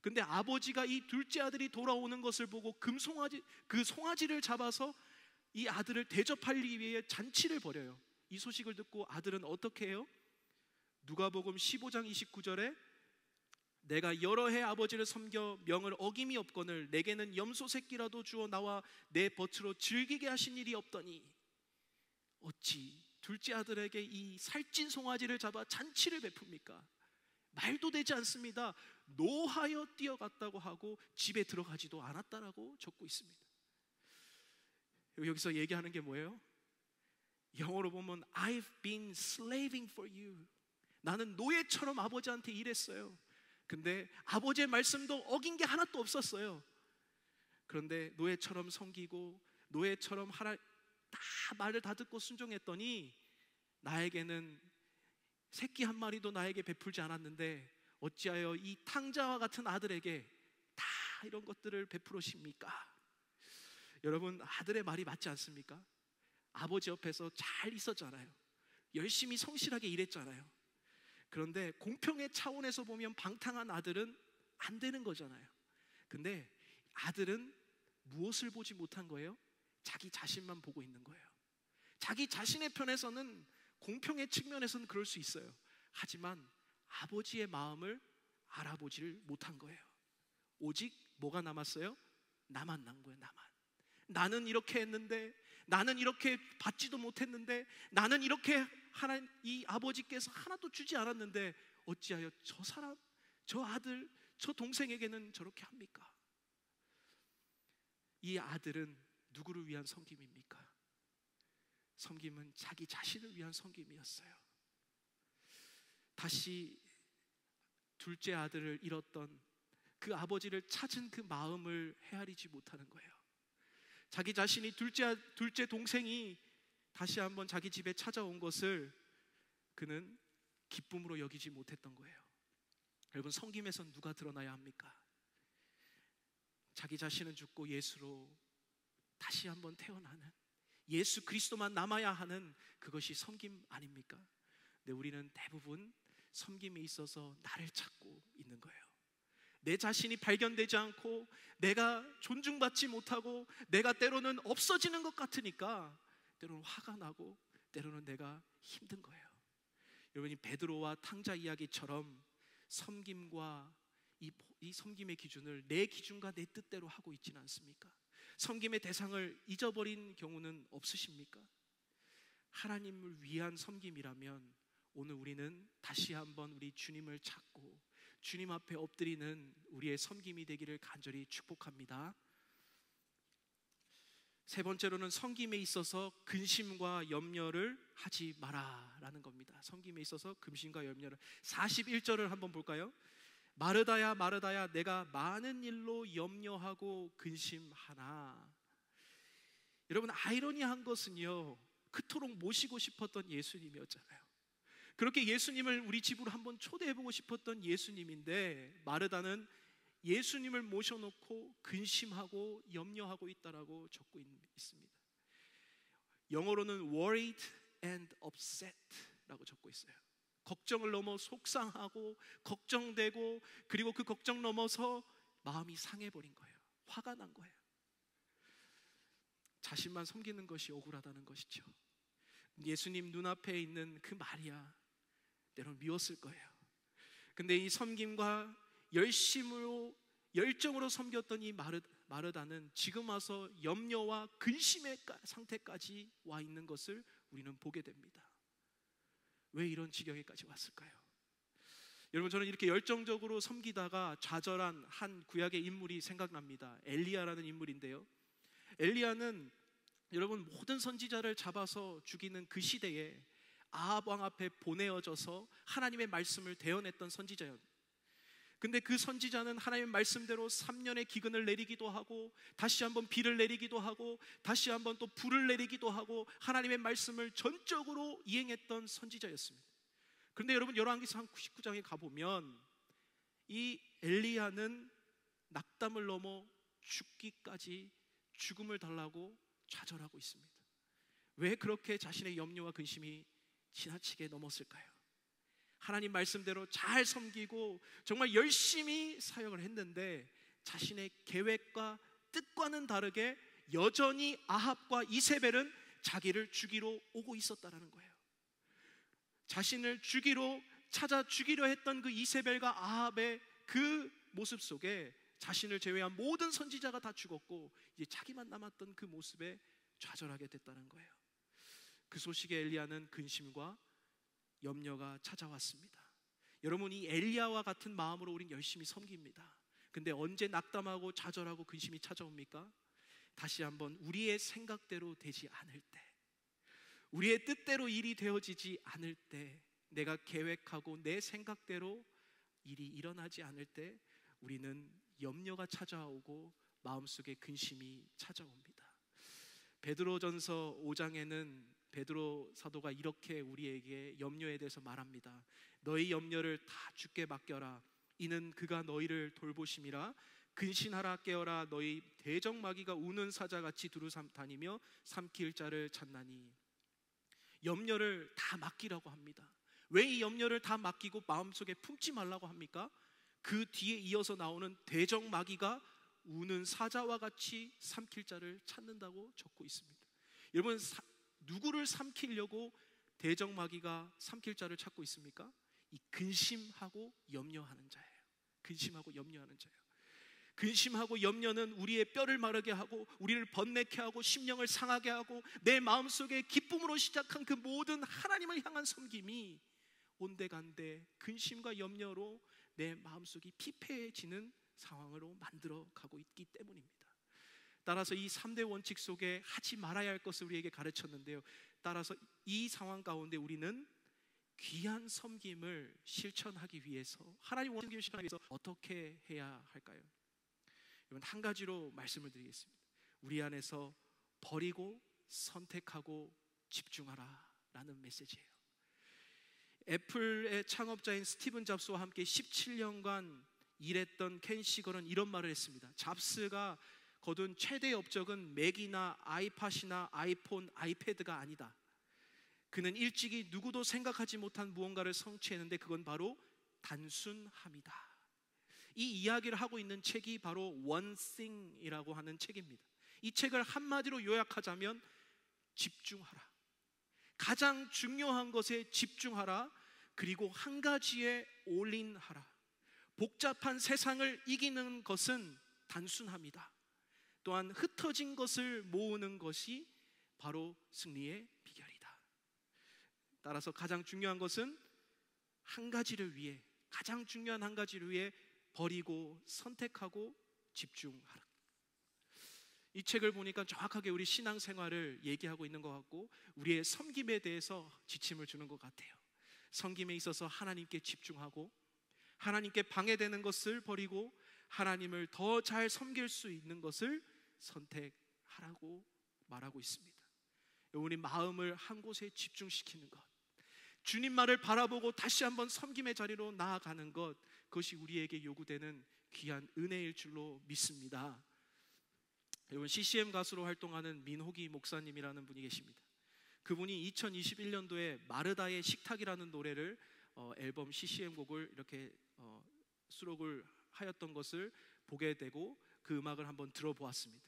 Speaker 2: 근데 아버지가 이 둘째 아들이 돌아오는 것을 보고 그 송아지를 잡아서 이 아들을 대접하기 위해 잔치를 벌여요. 이 소식을 듣고 아들은 어떻게 해요? 누가복음 15장 29절에 내가 여러 해 아버지를 섬겨 명을 어김이 없거늘 내게는 염소 새끼라도 주어 나와 내 벗으로 즐기게 하신 일이 없더니 어찌 둘째 아들에게 이 살찐 송아지를 잡아 잔치를 베풉니까? 말도 되지 않습니다. 노하여 뛰어갔다고 하고 집에 들어가지도 않았다라고 적고 있습니다. 여기서 얘기하는 게 뭐예요? 영어로 보면 I've been slaving for you. 나는 노예처럼 아버지한테 일했어요. 근데 아버지의 말씀도 어긴 게 하나도 없었어요. 그런데 노예처럼 섬기고 노예처럼 다 말을 다 듣고 순종했더니 나에게는 새끼 한 마리도 나에게 베풀지 않았는데 어찌하여 이 탕자와 같은 아들에게 다 이런 것들을 베풀으십니까? 여러분 아들의 말이 맞지 않습니까? 아버지 옆에서 잘 있었잖아요. 열심히 성실하게 일했잖아요. 그런데 공평의 차원에서 보면 방탕한 아들은 안 되는 거잖아요. 근데 아들은 무엇을 보지 못한 거예요? 자기 자신만 보고 있는 거예요. 자기 자신의 편에서는 공평의 측면에서는 그럴 수 있어요. 하지만 아버지의 마음을 알아보지를 못한 거예요. 오직 뭐가 남았어요? 나만 남은 거예요. 나는 이렇게 했는데, 나는 이렇게 받지도 못했는데, 나는 이렇게 이 아버지께서 하나도 주지 않았는데 어찌하여 저 사람, 저 아들, 저 동생에게는 저렇게 합니까? 이 아들은 누구를 위한 섬김입니까? 섬김은 자기 자신을 위한 섬김이었어요. 다시 둘째 아들을 잃었던 그 아버지를 찾은 그 마음을 헤아리지 못하는 거예요. 자기 자신이 둘째 동생이 다시 한번 자기 집에 찾아온 것을 그는 기쁨으로 여기지 못했던 거예요. 여러분 섬김에선 누가 드러나야 합니까? 자기 자신은 죽고 예수로 다시 한번 태어나는 예수 그리스도만 남아야 하는 그것이 섬김 아닙니까? 근데 우리는 대부분 섬김에 있어서 나를 찾고 있는 거예요. 내 자신이 발견되지 않고 내가 존중받지 못하고 내가 때로는 없어지는 것 같으니까 때로는 화가 나고 때로는 내가 힘든 거예요. 여러분이 베드로와 탕자 이야기처럼 섬김과 이 섬김의 기준을 내 기준과 내 뜻대로 하고 있지는 않습니까? 섬김의 대상을 잊어버린 경우는 없으십니까? 하나님을 위한 섬김이라면 오늘 우리는 다시 한번 우리 주님을 찾고 주님 앞에 엎드리는 우리의 섬김이 되기를 간절히 축복합니다. 세 번째로는 섬김에 있어서 근심과 염려를 하지 마라라는 겁니다. 섬김에 있어서 근심과 염려를. 41절을 한번 볼까요? 마르다야 마르다야 내가 많은 일로 염려하고 근심하나. 여러분, 아이러니한 것은요, 그토록 모시고 싶었던 예수님이었잖아요. 그렇게 예수님을 우리 집으로 한번 초대해보고 싶었던 예수님인데, 마르다는 예수님을 모셔놓고 근심하고 염려하고 있다라고 적고 있습니다. 영어로는 worried and upset 라고 적고 있어요. 걱정을 넘어 속상하고 걱정되고, 그리고 그 걱정 넘어서 마음이 상해버린 거예요. 화가 난 거예요. 자신만 섬기는 것이 억울하다는 것이죠. 예수님 눈앞에 있는 그 마리아, 때론 미웠을 거예요. 근데 이 섬김과 열정으로 섬겼던 이 마르다는 지금 와서 염려와 근심의 상태까지 와 있는 것을 우리는 보게 됩니다. 왜 이런 지경에까지 왔을까요? 여러분, 저는 이렇게 열정적으로 섬기다가 좌절한 한 구약의 인물이 생각납니다. 엘리야라는 인물인데요, 엘리야는 여러분 모든 선지자를 잡아서 죽이는 그 시대에 아합 왕 앞에 보내어져서 하나님의 말씀을 대언했던 선지자였어요. 근데 그 선지자는 하나님의 말씀대로 3년의 기근을 내리기도 하고, 다시 한번 비를 내리기도 하고, 다시 한번 또 불을 내리기도 하고, 하나님의 말씀을 전적으로 이행했던 선지자였습니다. 그런데 여러분, 열왕기상 99장에 가보면 이 엘리야는 낙담을 넘어 죽기까지 죽음을 달라고 좌절하고 있습니다. 왜 그렇게 자신의 염려와 근심이 지나치게 넘었을까요? 하나님 말씀대로 잘 섬기고 정말 열심히 사역을 했는데 자신의 계획과 뜻과는 다르게 여전히 아합과 이세벨은 자기를 죽이러 오고 있었다라는 거예요. 자신을 찾아 죽이려 했던 그 이세벨과 아합의 그 모습 속에 자신을 제외한 모든 선지자가 다 죽었고, 이제 자기만 남았던 그 모습에 좌절하게 됐다는 거예요. 그 소식에 엘리야는 근심과 염려가 찾아왔습니다. 여러분, 이 엘리야와 같은 마음으로 우린 열심히 섬깁니다. 근데 언제 낙담하고 좌절하고 근심이 찾아옵니까? 다시 한번 우리의 생각대로 되지 않을 때, 우리의 뜻대로 일이 되어지지 않을 때, 내가 계획하고 내 생각대로 일이 일어나지 않을 때 우리는 염려가 찾아오고 마음속에 근심이 찾아옵니다. 베드로전서 5장에는 베드로 사도가 이렇게 우리에게 염려에 대해서 말합니다. 너희 염려를 다 주께 맡겨라. 이는 그가 너희를 돌보심이라. 근신하라 깨어라. 너희 대적마귀가 우는 사자같이 두루 다니며 삼킬 자를 찾나니. 염려를 다 맡기라고 합니다. 왜 이 염려를 다 맡기고 마음속에 품지 말라고 합니까? 그 뒤에 이어서 나오는 대적마귀가 우는 사자와 같이 삼킬 자를 찾는다고 적고 있습니다. 여러분, 누구를 삼키려고 대적마귀가 삼킬 자를 찾고 있습니까? 이 근심하고 염려하는 자예요. 근심하고 염려하는 자예요. 근심하고 염려는 우리의 뼈를 마르게 하고 우리를 번뇌케 하고 심령을 상하게 하고 내 마음속에 기쁨으로 시작한 그 모든 하나님을 향한 섬김이 온데간데 근심과 염려로 내 마음속이 피폐해지는 상황으로 만들어 가고 있기 때문입니다. 따라서 이 3대 원칙 속에 하지 말아야 할 것을 우리에게 가르쳤는데요, 따라서 이 상황 가운데 우리는 귀한 섬김을 실천하기 위해서, 하나님 원칙을 실천하기 위해서 어떻게 해야 할까요? 여러분, 한 가지로 말씀을 드리겠습니다. 우리 안에서 버리고 선택하고 집중하라 라는 메시지예요. 애플의 창업자인 스티븐 잡스와 함께 17년간 일했던 켄 시걸은 이런 말을 했습니다. 잡스가 거둔 최대 업적은 맥이나 아이팟이나 아이폰, 아이패드가 아니다. 그는 일찍이 누구도 생각하지 못한 무언가를 성취했는데 그건 바로 단순함이다. 이 이야기를 하고 있는 책이 바로 One Thing이라고 하는 책입니다. 이 책을 한마디로 요약하자면 집중하라. 가장 중요한 것에 집중하라. 그리고 한 가지에 올인하라. 복잡한 세상을 이기는 것은 단순합니다. 또한 흩어진 것을 모으는 것이 바로 승리의 비결이다. 따라서 가장 중요한 것은 한 가지를 위해, 가장 중요한 한 가지를 위해 버리고 선택하고 집중하라. 이 책을 보니까 정확하게 우리 신앙생활을 얘기하고 있는 것 같고 우리의 섬김에 대해서 지침을 주는 것 같아요. 섬김에 있어서 하나님께 집중하고 하나님께 방해되는 것을 버리고 하나님을 더 잘 섬길 수 있는 것을 선택하라고 말하고 있습니다. 우리 마음을 한 곳에 집중시키는 것, 주님만을 바라보고 다시 한번 섬김의 자리로 나아가는 것, 그것이 우리에게 요구되는 귀한 은혜일 줄로 믿습니다. 여러분, CCM 가수로 활동하는 민호기 목사님이라는 분이 계십니다. 그분이 2021년도에 마르다의 식탁이라는 노래를 앨범 CCM 곡을 이렇게 수록을 하였던 것을 보게 되고 그 음악을 한번 들어보았습니다.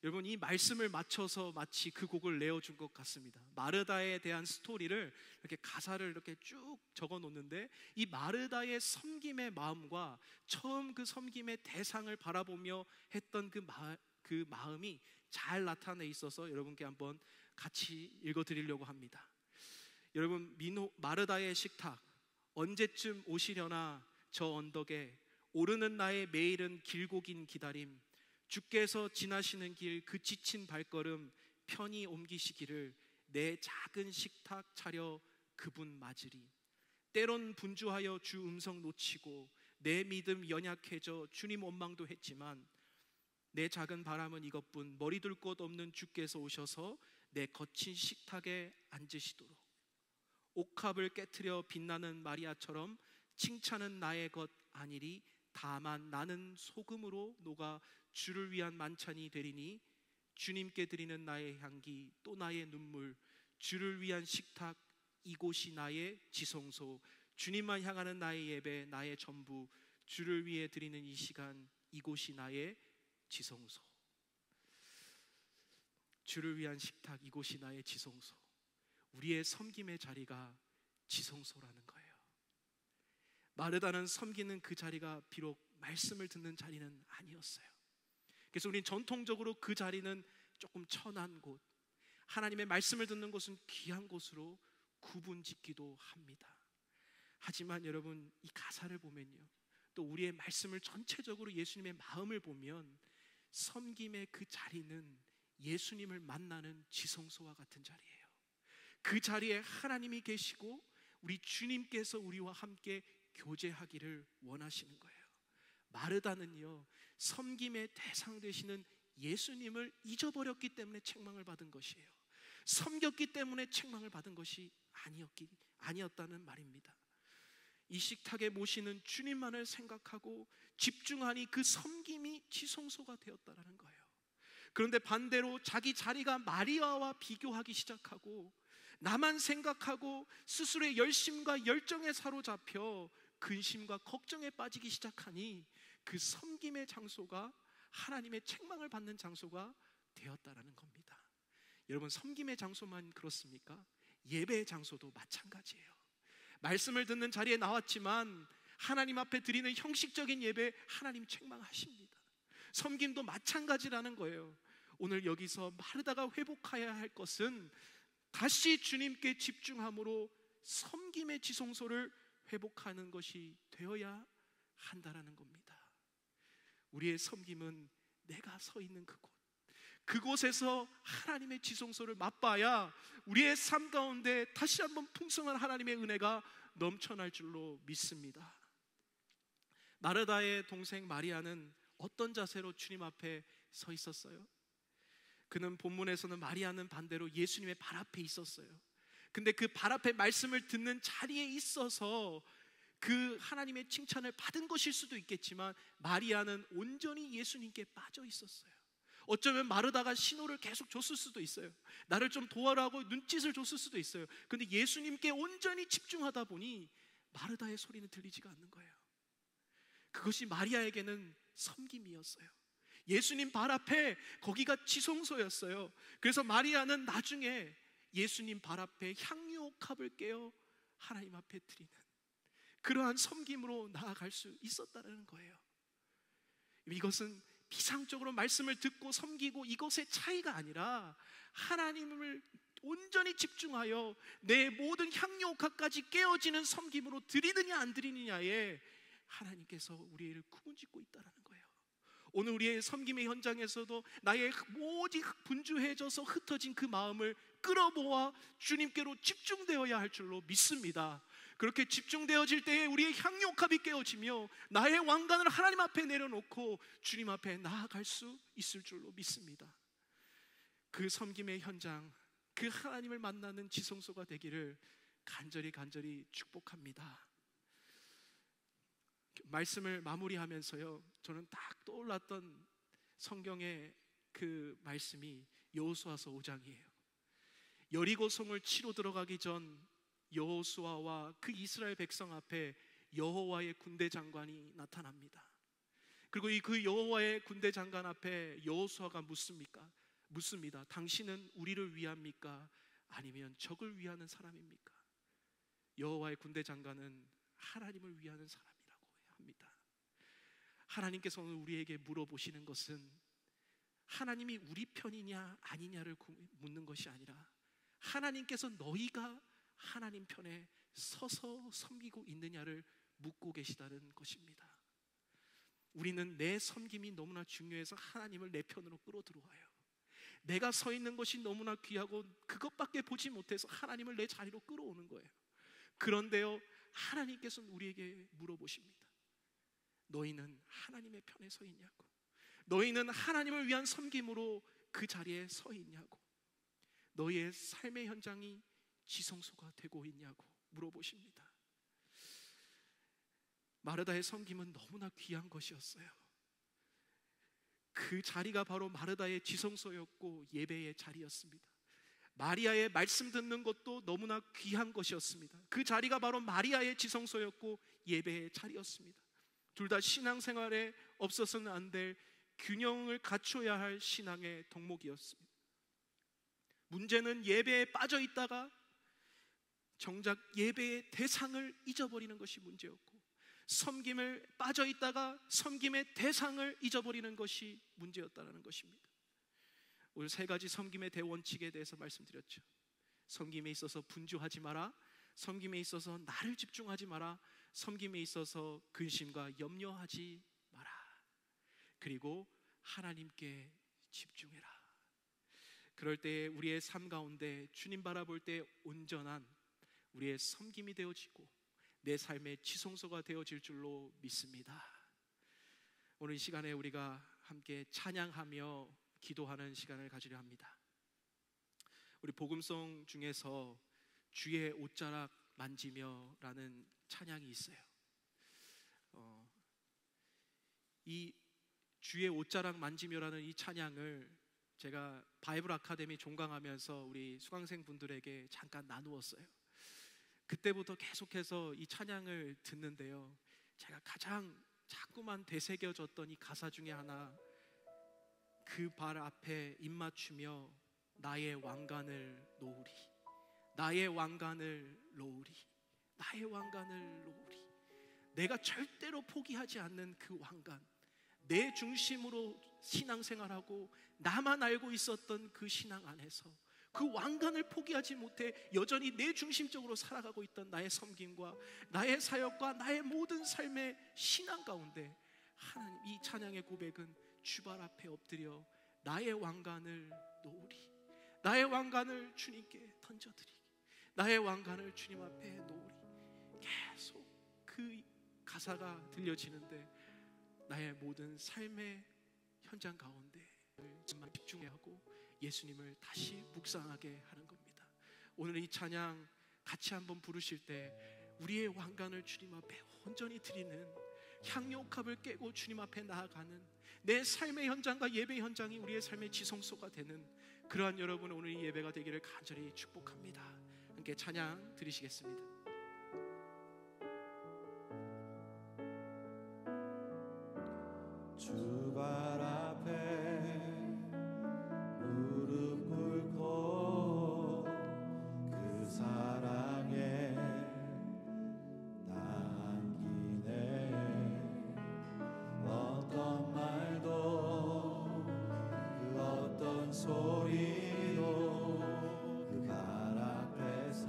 Speaker 2: 여러분, 이 말씀을 맞춰서 마치 그 곡을 내어준 것 같습니다. 마르다에 대한 스토리를 이렇게 가사를 이렇게 쭉 적어 놓는데 이 마르다의 섬김의 마음과 처음 그 섬김의 대상을 바라보며 했던 그 마음이 잘 나타내 있어서 여러분께 한번 같이 읽어드리려고 합니다. 여러분, 마르다의 식탁, 언제쯤 오시려나 저 언덕에 오르는 나의 매일은 길고 긴 기다림, 주께서 지나시는 길 그 지친 발걸음 편히 옮기시기를 내 작은 식탁 차려 그분 맞으리. 때론 분주하여 주 음성 놓치고 내 믿음 연약해져 주님 원망도 했지만 내 작은 바람은 이것뿐, 머리 둘 곳 없는 주께서 오셔서 내 거친 식탁에 앉으시도록 옥합을 깨트려 빛나는 마리아처럼 칭찬은 나의 것 아니리 다만 나는 소금으로 녹아 주를 위한 만찬이 되리니 주님께 드리는 나의 향기 또 나의 눈물, 주를 위한 식탁 이곳이 나의 지성소, 주님만 향하는 나의 예배 나의 전부, 주를 위해 드리는 이 시간 이곳이 나의 지성소. 주를 위한 식탁 이곳이 나의 지성소. 우리의 섬김의 자리가 지성소라는 거예요. 마르다는 섬기는 그 자리가 비록 말씀을 듣는 자리는 아니었어요. 그래서 우리는 전통적으로 그 자리는 조금 천한 곳, 하나님의 말씀을 듣는 곳은 귀한 곳으로 구분짓기도 합니다. 하지만 여러분, 이 가사를 보면요, 또 우리의 말씀을 전체적으로 예수님의 마음을 보면 섬김의 그 자리는 예수님을 만나는 지성소와 같은 자리예요. 그 자리에 하나님이 계시고 우리 주님께서 우리와 함께 교제하기를 원하시는 거예요. 마르다는요, 섬김의 대상 되시는 예수님을 잊어버렸기 때문에 책망을 받은 것이에요. 섬겼기 때문에 책망을 받은 것이 아니었다는 말입니다. 이 식탁에 모시는 주님만을 생각하고 집중하니 그 섬김이 지성소가 되었다라는 거예요. 그런데 반대로 자기 자리가 마리아와 비교하기 시작하고 나만 생각하고 스스로의 열심과 열정에 사로잡혀 근심과 걱정에 빠지기 시작하니 그 섬김의 장소가 하나님의 책망을 받는 장소가 되었다라는 겁니다. 여러분, 섬김의 장소만 그렇습니까? 예배의 장소도 마찬가지예요. 말씀을 듣는 자리에 나왔지만 하나님 앞에 드리는 형식적인 예배, 하나님 책망하십니다. 섬김도 마찬가지라는 거예요. 오늘 여기서 마르다가 회복해야 할 것은 다시 주님께 집중함으로 섬김의 지성소를 회복하는 것이 되어야 한다라는 겁니다. 우리의 섬김은 내가 서 있는 그곳에서 하나님의 지성소를 맛봐야 우리의 삶 가운데 다시 한번 풍성한 하나님의 은혜가 넘쳐날 줄로 믿습니다. 마르다의 동생 마리아는 어떤 자세로 주님 앞에 서 있었어요? 그는 본문에서는 마리아는 반대로 예수님의 발 앞에 있었어요. 근데 그 발 앞에 말씀을 듣는 자리에 있어서 그 하나님의 칭찬을 받은 것일 수도 있겠지만 마리아는 온전히 예수님께 빠져 있었어요. 어쩌면 마르다가 신호를 계속 줬을 수도 있어요. 나를 좀 도와라고 눈짓을 줬을 수도 있어요. 근데 예수님께 온전히 집중하다 보니 마르다의 소리는 들리지가 않는 거예요. 그것이 마리아에게는 섬김이었어요. 예수님 발 앞에 거기가 지성소였어요. 그래서 마리아는 나중에 예수님 발 앞에 향유옥합을 깨어 하나님 앞에 드리는 그러한 섬김으로 나아갈 수 있었다는 거예요. 이것은 비상적으로 말씀을 듣고 섬기고 이것의 차이가 아니라 하나님을 온전히 집중하여 내 모든 향유옥합까지 깨어지는 섬김으로 드리느냐 안 드리느냐에 하나님께서 우리를 구분짓고 있다는 거예요. 오늘 우리의 섬김의 현장에서도 나의 오직 분주해져서 흩어진 그 마음을 끌어모아 주님께로 집중되어야 할 줄로 믿습니다. 그렇게 집중되어질 때에 우리의 향유옥합이 깨어지며 나의 왕관을 하나님 앞에 내려놓고 주님 앞에 나아갈 수 있을 줄로 믿습니다. 그 섬김의 현장, 그 하나님을 만나는 지성소가 되기를 간절히 축복합니다. 말씀을 마무리하면서요, 저는 딱 떠올랐던 성경의 그 말씀이 여호수아서 5장이에요. 여리고 성을 치러 들어가기 전 여호수아와 그 이스라엘 백성 앞에 여호와의 군대 장관이 나타납니다. 그리고 그 여호와의 군대 장관 앞에 여호수아가 묻습니다. 당신은 우리를 위합니까? 아니면 적을 위하는 사람입니까? 여호와의 군대 장관은 하나님을 위하는 사람이라고 합니다. 하나님께서는 우리에게 물어보시는 것은 하나님이 우리 편이냐 아니냐를 묻는 것이 아니라 하나님께서 너희가 하나님 편에 서서 섬기고 있느냐를 묻고 계시다는 것입니다. 우리는 내 섬김이 너무나 중요해서 하나님을 내 편으로 끌어들어와요. 내가 서 있는 것이 너무나 귀하고 그것밖에 보지 못해서 하나님을 내 자리로 끌어오는 거예요. 그런데요, 하나님께서는 우리에게 물어보십니다. 너희는 하나님의 편에 서 있냐고? 너희는 하나님을 위한 섬김으로 그 자리에 서 있냐고? 너희의 삶의 현장이 지성소가 되고 있냐고 물어보십니다. 마르다의 섬김은 너무나 귀한 것이었어요. 그 자리가 바로 마르다의 지성소였고 예배의 자리였습니다. 마리아의 말씀 듣는 것도 너무나 귀한 것이었습니다. 그 자리가 바로 마리아의 지성소였고 예배의 자리였습니다. 둘 다 신앙생활에 없어서는 안 될 균형을 갖춰야 할 신앙의 덕목이었습니다. 문제는 예배에 빠져 있다가 정작 예배의 대상을 잊어버리는 것이 문제였고, 섬김을 빠져 있다가 섬김의 대상을 잊어버리는 것이 문제였다는 것입니다. 오늘 세 가지 섬김의 대원칙에 대해서 말씀드렸죠. 섬김에 있어서 분주하지 마라, 섬김에 있어서 나를 집중하지 마라, 섬김에 있어서 근심과 염려하지 마라, 그리고 하나님께 집중해라. 그럴 때 우리의 삶 가운데 주님 바라볼 때 온전한 우리의 섬김이 되어지고 내 삶의 지성소가 되어질 줄로 믿습니다. 오늘 이 시간에 우리가 함께 찬양하며 기도하는 시간을 가지려 합니다. 우리 복음송 중에서 주의 옷자락 만지며 라는 찬양이 있어요. 이 주의 옷자락 만지며라는 이 찬양을 제가 바이블 아카데미 종강하면서 우리 수강생 분들에게 잠깐 나누었어요. 그때부터 계속해서 이 찬양을 듣는데요, 제가 가장 자꾸만 되새겨졌던 이 가사 중에 하나, 그 발 앞에 입맞추며 나의 왕관을 놓으리, 나의 왕관을 놓으리, 나의 왕관을 놓으리. 내가 절대로 포기하지 않는 그 왕관, 내 중심으로 신앙생활하고 나만 알고 있었던 그 신앙 안에서 그 왕관을 포기하지 못해 여전히 내 중심적으로 살아가고 있던 나의 섬김과 나의 사역과 나의 모든 삶의 신앙 가운데 하나님, 이 찬양의 고백은 주발 앞에 엎드려 나의 왕관을 놓으리, 나의 왕관을 주님께 던져드리기, 나의 왕관을 주님 앞에 놓으리. 계속 그 가사가 들려지는데 나의 모든 삶의 현장 가운데 정말 집중해야 하고 예수님을 다시 묵상하게 하는 겁니다. 오늘 이 찬양 같이 한번 부르실 때 우리의 왕관을 주님 앞에 온전히 드리는, 향유옥합을 깨고 주님 앞에 나아가는 내 삶의 현장과 예배 현장이 우리의 삶의 지성소가 되는 그러한 여러분, 오늘 이 예배가 되기를 간절히 축복합니다. 함께 찬양 드리시겠습니다.
Speaker 1: 주발 앞에 무릎 꿇고 그 사랑에 남기네. 어떤 말도 그 어떤 소리도 그 발 앞에서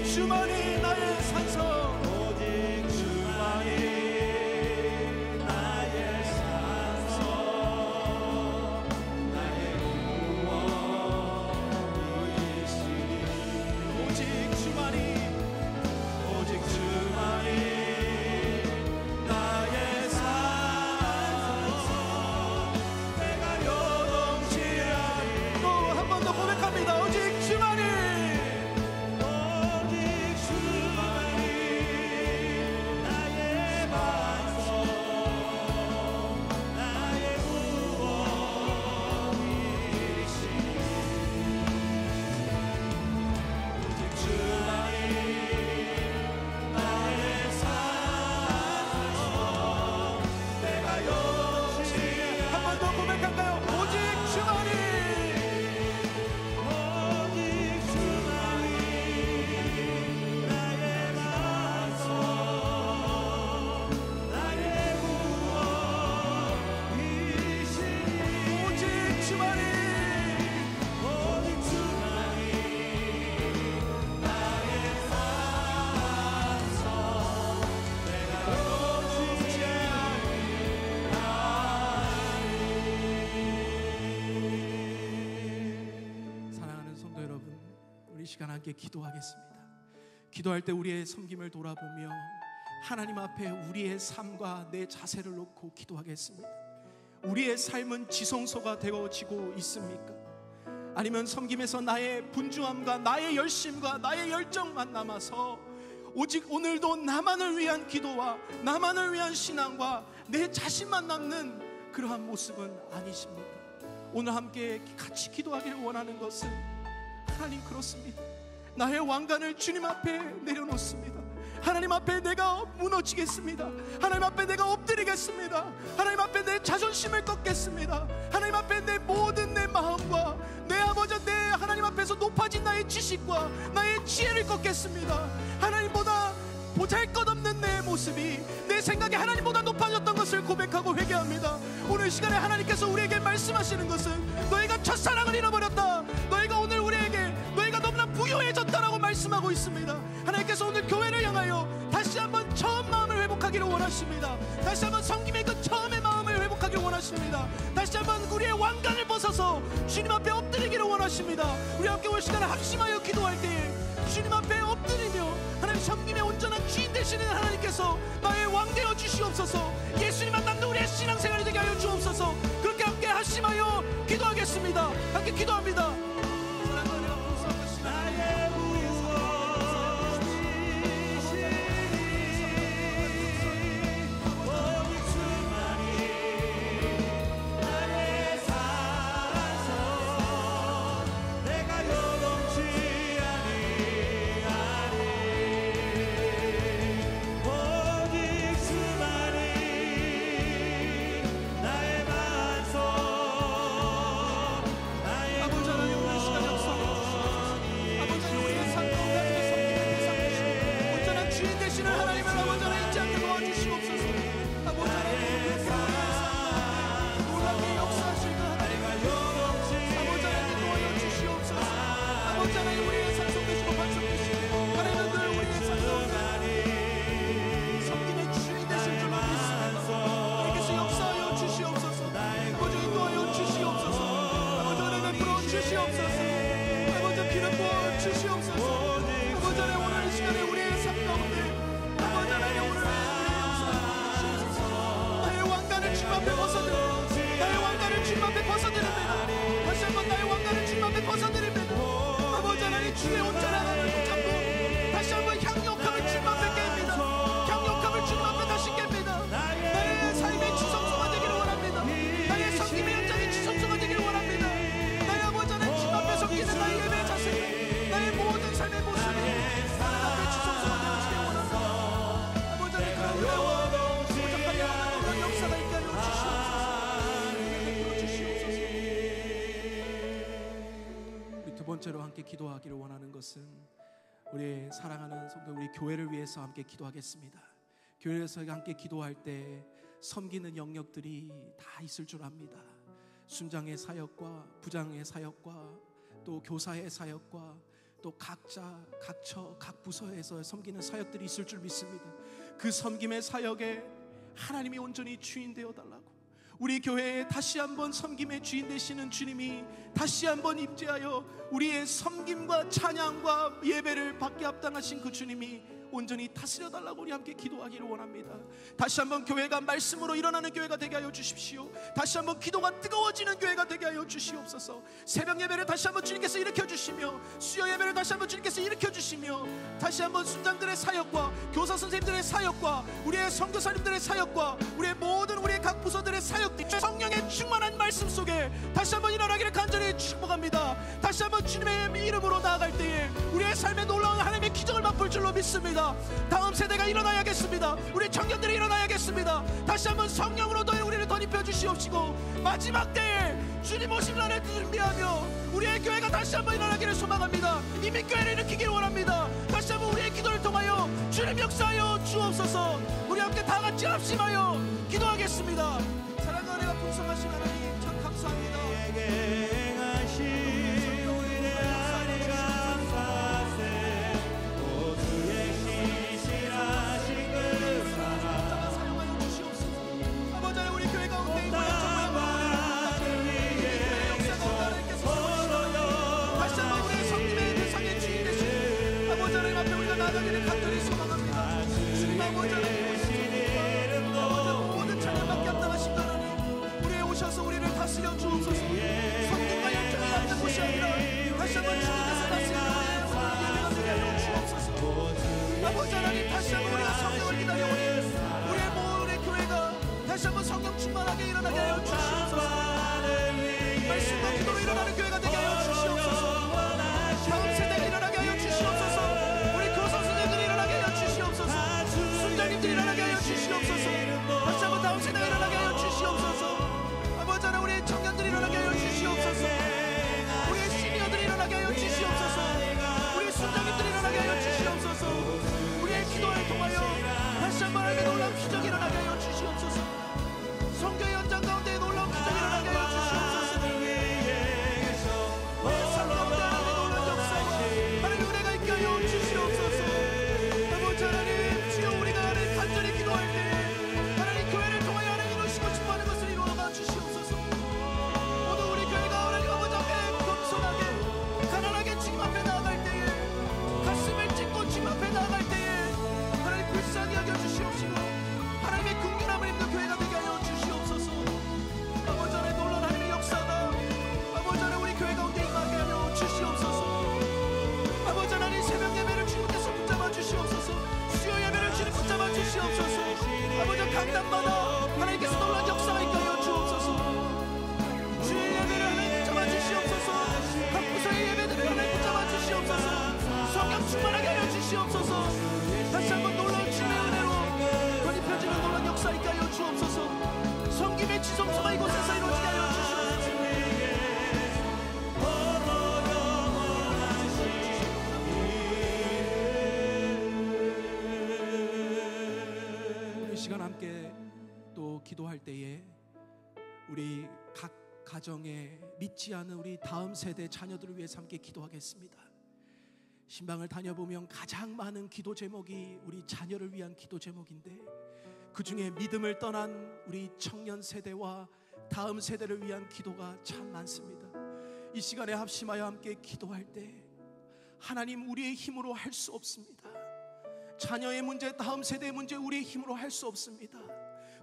Speaker 2: 주만이 나의 산성,
Speaker 1: 오직 주만이 나의 산성, 나의 구원이시니.
Speaker 2: 오직 주만이
Speaker 1: 나의 산성, 내가 요동치리니.
Speaker 2: 또 한 번 더 고백합니다. 오직 주만이
Speaker 1: 나의 반석, 나의 구원이시니. 오직 주만이 나의 산성, 내가 요동치리니.
Speaker 2: 한 번 더 고백할까요? 오직 주만이
Speaker 1: 나의 반석, 나의 구원이시니.
Speaker 2: 오직 주만이
Speaker 1: 오직 주만이 나의 산성, 내가 요동치리니.
Speaker 2: 사랑하는 성도 여러분, 우리 시간 함께 기도하겠습니다. 기도할 때 우리의 섬김을 돌아보며 하나님 앞에 우리의 삶과 내 자세를 놓고 기도하겠습니다. 우리의 삶은 지성소가 되어지고 있습니까? 아니면 섬김에서 나의 분주함과 나의 열심과 나의 열정만 남아서 오직 오늘도 나만을 위한 기도와 나만을 위한 신앙과 내 자신만 남는 그러한 모습은 아니십니까? 오늘 함께 같이 기도하기를 원하는 것은, 하나님, 그렇습니다. 나의 왕관을 주님 앞에 내려놓습니다. 하나님 앞에 내가 무너지겠습니다. 하나님 앞에 내가 엎드리겠습니다. 하나님 앞에 내 자존심을 꺾겠습니다. 하나님 앞에 내 모든 내 마음과 내 아버지, 내 하나님 앞에서 높아진 나의 지식과 나의 지혜를 꺾겠습니다. 하나님보다 보잘것없는 내 모습이 내 생각에 하나님보다 높아졌던 것을 고백하고 회개합니다. 오늘 시간에 하나님께서 우리에게 말씀하시는 것은, 너희가 첫사랑을 잃어버렸다. 너희가 오늘 우리에게 너희가 너무나 부유해졌다라고 말씀하고 있습니다. 하나님께서 오늘 교회를 향하여 다시 한번 처음 마음을 회복하기를 원하십니다. 다시 한번 섬김의 그 처음의 마음을 회복하기를 원하십니다. 다시 한번 우리의 왕관을 벗어서 주님 앞에 엎드리기를 원하십니다. 우리 함께 올 시간에 합심하여 기도할 때에 주님 앞에 엎드리며 하나님 섬김의 온전한 주인 되시는 하나님께서 나의 왕 되어 주시옵소서. 예수님만 남는 우리의 신앙생활이 되게 하여 주옵소서. 그렇게 함께 합심하여 기도하겠습니다. 함께 기도합니다.
Speaker 1: 나의 구원이시니. 오직 주만이 나의 산성, 내가 요동치 아니하니. 오직 주만이 나의 반석, 나의
Speaker 2: 아버지 하나님, 오늘 시간 약속해 주시옵소서. 아버지 하나님, 우리의 삶 가운데 섬김의 대상 되시고 온전한 주인 되시는 하나님을 아버지 하나님 잊지 않게 도와주시옵소서. 아버지 하나님, 우리의 삶 놀랍게 역사하실 그 하나님, 아버지 하나님 도와여 주시옵소서. 아버지 하나님, 우리의 산성 되시고 반석 되시고 하나님은 늘 우리의 삶 가운데 섬김의 주인 되실 줄로 믿습니다. 하나님께서 역사하여 주시옵소서. 아버지 인도하여 주시옵소서. 아버지 은혜 베풀어 주시옵소서. 아버지 기름 부어 주시옵소서. 아버지 하나님, 오늘 이 시간에 우리의 삶 가운데 아버지 하나님, 오늘 우리의 역사를 주시옵소서. 나의 왕관을 주님 앞에 벗어드립니다. 나의 왕관을 주님 앞에 벗어드립니다. 다시 한번 나의 왕관을 주님 앞에 벗어드립니다. 아버지 하나님, 주의 온전한 하나님을 붙잡고 다시 한번 향력함을 주님 앞에 깹니다. 향력함을 주님 앞에 다시 깹니다. 나의 삶의 지성소가 되기를 원합니다. 나의 섬김의 현장이 지성소가 되기를 원합니다. 나의 아버지 하나님, 주님 앞에 섬기는 나의 예배 자세, 나의 모든 삶의 모습이 하나님 앞에 지성소가 되어지길 원합니다. 아버지 하나님, 그런 은혜와 부족하게 하는 그런 역사가 있게 하여 주시옵소서. 우리 두 번째로 함께 기도하기를 원하는 것은, 우리 사랑하는 성도, 우리 교회를 위해서 함께 기도하겠습니다. 교회에서 함께 기도할 때 섬기는 영역들이 다 있을 줄 압니다. 순장의 사역과 부장의 사역과 또 교사의 사역과 또 각자 각처 각 부서에서 섬기는 사역들이 있을 줄 믿습니다. 그 섬김의 사역에 하나님이 온전히 주인 되어 달라고, 우리 교회에 다시 한번 섬김의 주인 되시는 주님이 다시 한번 임재하여 우리의 섬김과 찬양과 예배를 받게 합당하신 그 주님이 온전히 다스려 달라고 우리 함께 기도하기를 원합니다. 다시 한번 교회가 말씀으로 일어나는 교회가 되게 하여 주십시오. 다시 한번 기도가 뜨거워지는 교회가 되게 하여 주시옵소서. 새벽 예배를 다시 한번 주님께서 일으켜 주시며, 수요 예배를 다시 한번 주님께서 일으켜 주시며, 다시 한번 순장들의 사역과 교사 선생님들의 사역과 우리의 선교사님들의 사역과 우리의 모든 우리의 각 부서들의 사역들, 성령의 충만한 말씀 속에 다시 한번 일어나기를 간절히 축복합니다. 다시 한번 주님의 이름으로 나아갈 때에 우리의 삶에 놀라운 하나님의 기적을 맛볼 줄로 믿습니다. 다음 세대가 일어나야겠습니다. 우리 청년들이 일어나야겠습니다. 다시 한번 성령으로 우리를 덧입혀 주시옵시고, 마지막 때에 주님 오실 날에 준비하며 우리의 교회가 다시 한번 일어나기를 소망합니다. 이미 교회를 일으키기를 원합니다. 다시 한번 우리의 기도를 통하여 주님 역사하여 주옵소서. 우리 함께 다 같이 합심하여 기도하겠습니다. 사랑과 은혜가 풍성하신 하나님 참 감사합니다. 나가기를 간절히 소망합니다. 주님 아버지 모든 찬양받게 합당하신 하나님, 우리에 오셔서 우리를 다스려 주옵소서. 성공과 열정이 없는 곳이 아니라 다시 한번 주님께서 다스려 예배가 되게 하여 주옵소서. 아버지 하나님, 다시 한번 우리가 성령을 기다려오니 우리의 모든 교회가 다시 한번 성령 충만하게 일어나게 하여 주시옵소서. 말씀과 기도로 일어나는 교회가 되게 하여 주시옵소서. 다음 세대가 일어나게 하여 주시옵소서. 순장님들이 일어나게 하여 주시옵소서. 다시 한번 다음 세대가 일어나게 하여 주시옵소서. 아버지 하나님, 우리의 청년들이 일어나게 하여 주시옵소서. 우리의 시니어들이 일어나게 하여 주시옵소서. 우리의 순장님들이 일어나게 하여 주시옵소서. 우리의 기도를 통하여 다시 한번 하나님의 놀라운 기적이 일어나게 하여 주시옵소서. 성교의 현장 가운데 놀라운 기적이 일어나게 하여 주시옵소서. 우리의 삶 가운데 하나님의 놀라운 역사와 하나님의 은혜가 있게 하여 주시옵소서. 아버지 하나님, 주여 우리가 간절히 기도할 때에 하나님 교회를 통하여 하나님 이루시고 싶어하는 것을 이루어가 주시옵소서. 모두 우리 교회가 하나님 아버지 앞에 겸손하게 가난하게 주님 앞에 나아갈 때에, 가슴을 찢고 주님 앞에 나아갈 때에 하나님 불쌍히 여겨 주시옵시고 하나님의 긍휼함을 입는 교회가 되게 하여 주시옵소서. 아버지 하나님, 놀라운 하나님의 역사가 아버지 하나님 우리 교회 가운데 임하게 하여 주시옵소서. 아버지 하나님, 새벽 예배를 주님께서 붙잡아 주시옵소서. 수요 예배를 주님 붙잡아 주시옵소서. 아버지 강단마다 하나님께서 놀라운 역사가 있게 하여 주옵소서. 주의 예배를 하나님 붙잡아 주시옵소서. 각 부서의 예배들을 하나님 붙잡아 주시옵소서. 성령 충만하게 하여 주시옵소서. 다시 한번 놀라운 주님의 은혜로 덧입혀지는 놀라운 역사 있게 하여 주옵소서. 성김의 지성소가 이곳에서 이루어지게 하여 주시옵소서. 시간 함께 또 기도할 때에 우리 각 가정에 믿지 않은 우리 다음 세대 자녀들을 위해서 함께 기도하겠습니다. 신방을 다녀보면 가장 많은 기도 제목이 우리 자녀를 위한 기도 제목인데, 그 중에 믿음을 떠난 우리 청년 세대와 다음 세대를 위한 기도가 참 많습니다. 이 시간에 합심하여 함께 기도할 때 하나님, 우리의 힘으로 할 수 없습니다. 자녀의 문제, 다음 세대의 문제 우리의 힘으로 할 수 없습니다.